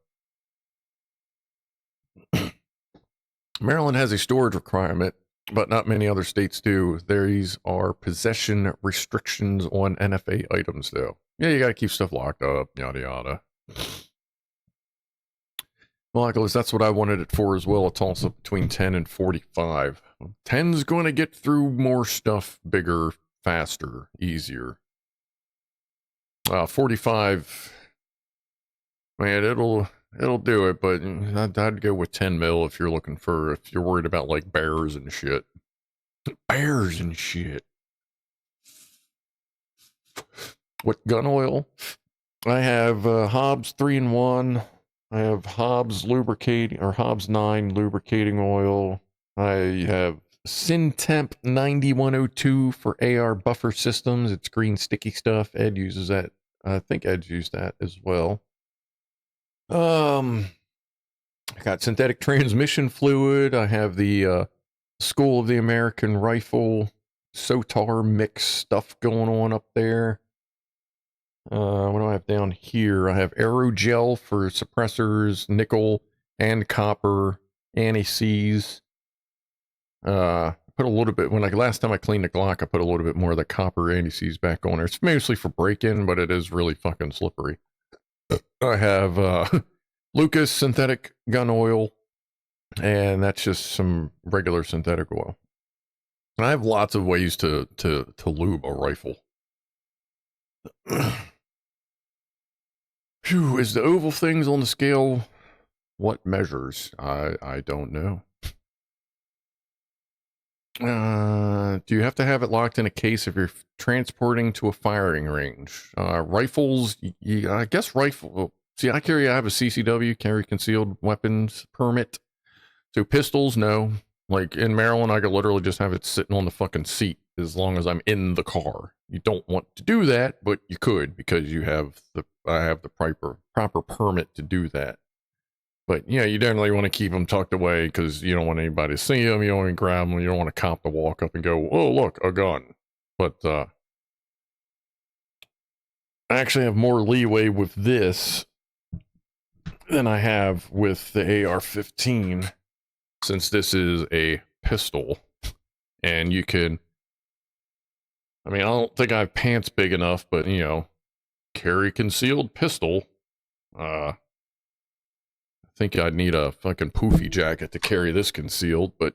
Maryland has a storage requirement, but not many other states do. These are possession restrictions on NFA items, though. Yeah, you gotta keep stuff locked up, yada yada. Well, that's what I wanted it for as well. It's also between 10 and 45. 10's going to get through more stuff bigger, faster, easier. 45, man, it'll do it, but I'd go with 10 mil if you're worried about like bears and shit. Bears and shit. What gun oil? I have Hobbs 3-in-1. I have Hobbs lubricating, or Hobbs 9 lubricating oil. I have Syntemp 9102 for AR buffer systems. It's green sticky stuff. Ed uses that. I think Ed's used that as well. I got synthetic transmission fluid. I have the School of the American Rifle SOTAR mix stuff going on up there. What do I have down here? I have aerogel for suppressors, nickel and copper, anti-seize. Put a little bit, last time I cleaned the Glock, I put a little bit more of the copper anti-seize back on there. It's mostly for break-in, but it is really fucking slippery. I have Lucas synthetic gun oil, and that's just some regular synthetic oil. And I have lots of ways to lube a rifle. Phew, is the oval things on the scale what measures? I don't know. Do you have to have it locked in a case if you're transporting to a firing range? Rifles, I guess rifle. See, I have a CCW, carry concealed weapons permit. So pistols, no. Like in Maryland, I could literally just have it sitting on the fucking seat as long as I'm in the car. You don't want to do that, but you could because I have the proper permit to do that. But yeah, you definitely want to keep them tucked away because you don't want anybody to see them. You don't want to grab them. You don't want a cop to walk up and go, "Oh, look, a gun." But I actually have more leeway with this than I have with the AR-15, since this is a pistol, and you can. I mean, I don't think I have pants big enough, but carry concealed pistol. I think I'd need a fucking poofy jacket to carry this concealed, but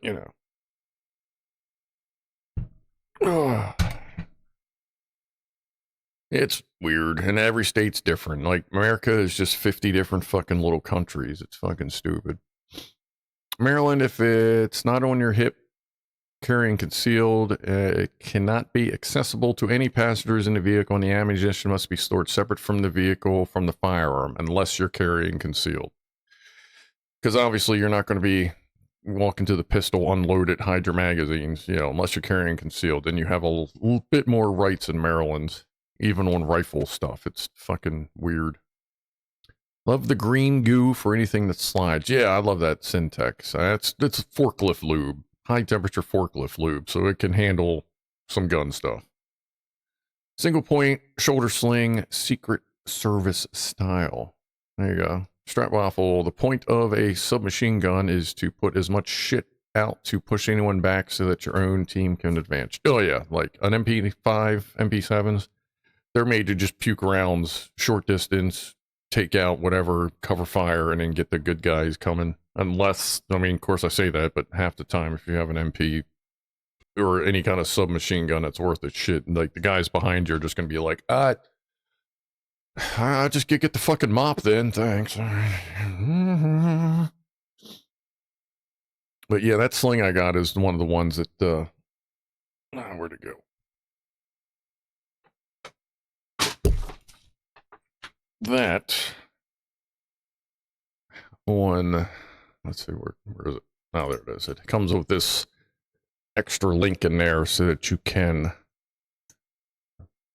it's weird, and every state's different. Like, America is just 50 different fucking little countries. It's fucking stupid. Maryland, if it's not on your hip, carrying concealed, it cannot be accessible to any passengers in the vehicle, and the ammunition must be stored separate from the vehicle from the firearm, unless you're carrying concealed. Because obviously you're not going to be walking to the pistol, unload it, hide your magazines, unless you're carrying concealed. Then you have a little bit more rights in Maryland, even on rifle stuff. It's fucking weird. Love the green goo for anything that slides. Yeah, I love that Syntex. It's forklift lube, high temperature forklift lube, so it can handle some gun stuff. Single point shoulder sling, Secret Service style. There you go. Strap rifle. The point of a submachine gun is to put as much shit out to push anyone back so that your own team can advance. Oh yeah, like an MP5, MP7s, they're made to just puke rounds, short distance, take out whatever, cover fire, and then get the good guys coming. Unless, I mean, of course I say that, but half the time if you have an MP or any kind of submachine gun that's worth its shit, like the guys behind you are just going to be like, just get the fucking mop then, thanks. But yeah, that sling I got is one of the ones that, where'd it go? That one, let's see, where is it? Oh, there it is. It comes with this extra link in there so that you can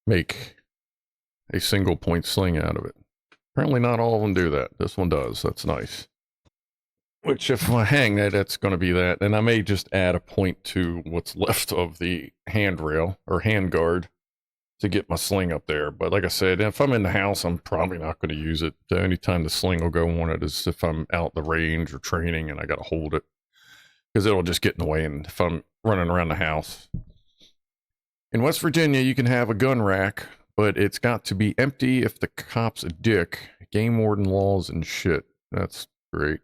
make a single point sling out of it. Apparently not all of them do that. This one does. That's nice. Which if I hang that, that's going to be that. And I may just add a point to what's left of the handrail or handguard to get my sling up there. But like I said, if I'm in the house, I'm probably not going to use it. The only time the sling will go on it is if I'm out the range or training and I got to hold it, because it'll just get in the way. And if I'm running around the house. In West Virginia, you can have a gun rack, but it's got to be empty if the cop's a dick. Game warden laws and shit. That's great.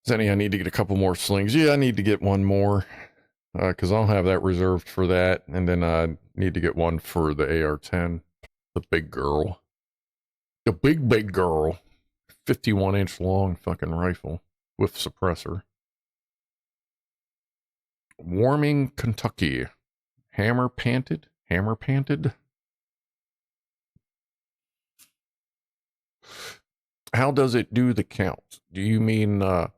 Zenny, I need to get a couple more slings. Yeah, I need to get one more, because I'll have that reserved for that. And then I need to get one for the AR-10, the big girl. The big girl. 51-inch long fucking rifle with suppressor. Warming, Kentucky. Hammer panted? Hammer panted? How does it do the count? Do you mean a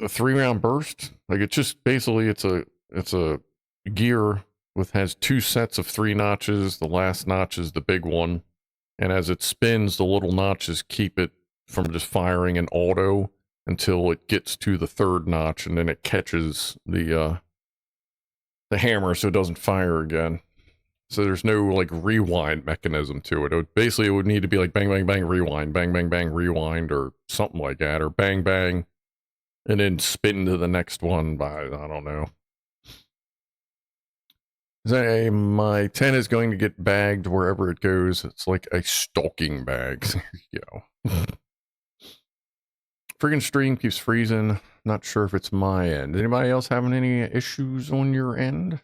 3-round burst? Like, it's just basically it's a gear with has 2 sets of 3 notches. The last notch is the big one, and as it spins, the little notches keep it from just firing in auto until it gets to the 3rd notch, and then it catches the hammer so it doesn't fire again. So there's no like rewind mechanism to it. It would need to be like bang, bang, bang, rewind, bang, bang, bang, rewind, or something like that, or bang, bang, and then spin to the next one by, I don't know. My 10 is going to get bagged wherever it goes. It's like a stalking bag. You know. Friggin' stream keeps freezing. Not sure if it's my end. Anybody else having any issues on your end?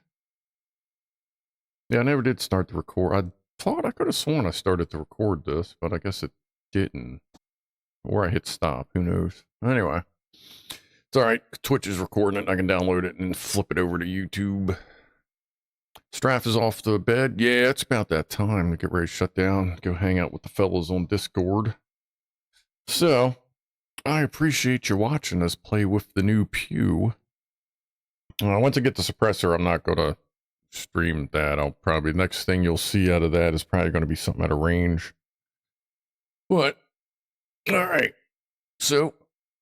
Yeah, I never did start to record. I thought I could have sworn I started to record this, but I guess it didn't. Or I hit stop. Who knows? Anyway. It's alright. Twitch is recording it. I can download it and flip it over to YouTube. Straff is off to bed. Yeah, it's about that time to get ready to shut down. Go hang out with the fellas on Discord. So, I appreciate you watching us play with the new pew. Once I get the suppressor, I'm not going to stream that. I'll probably, next thing you'll see out of that is probably going to be something out of range. But, alright. So,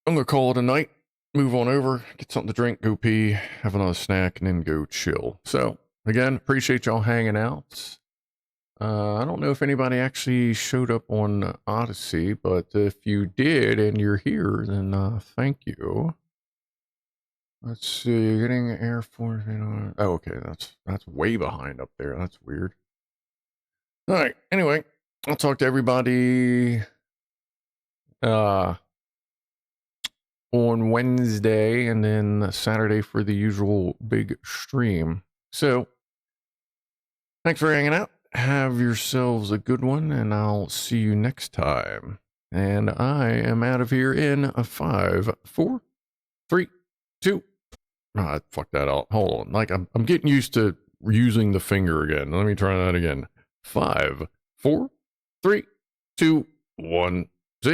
I'm going to call it a night. Move on over, get something to drink, go pee, have another snack, and then go chill. So, again, appreciate y'all hanging out. I don't know if anybody actually showed up on Odysee, but if you did and you're here, then thank you. Let's see, getting Air Force. Oh, okay, that's way behind up there. That's weird. All right. Anyway, I'll talk to everybody on Wednesday and then Saturday for the usual big stream. So, thanks for hanging out. Have yourselves a good one, and I'll see you next time. And I am out of here in a 5, 4, 3, 2. Ah, fuck that out. Hold on. Like, I'm getting used to using the finger again. Let me try that again. 5, 4, 3, 2, 1.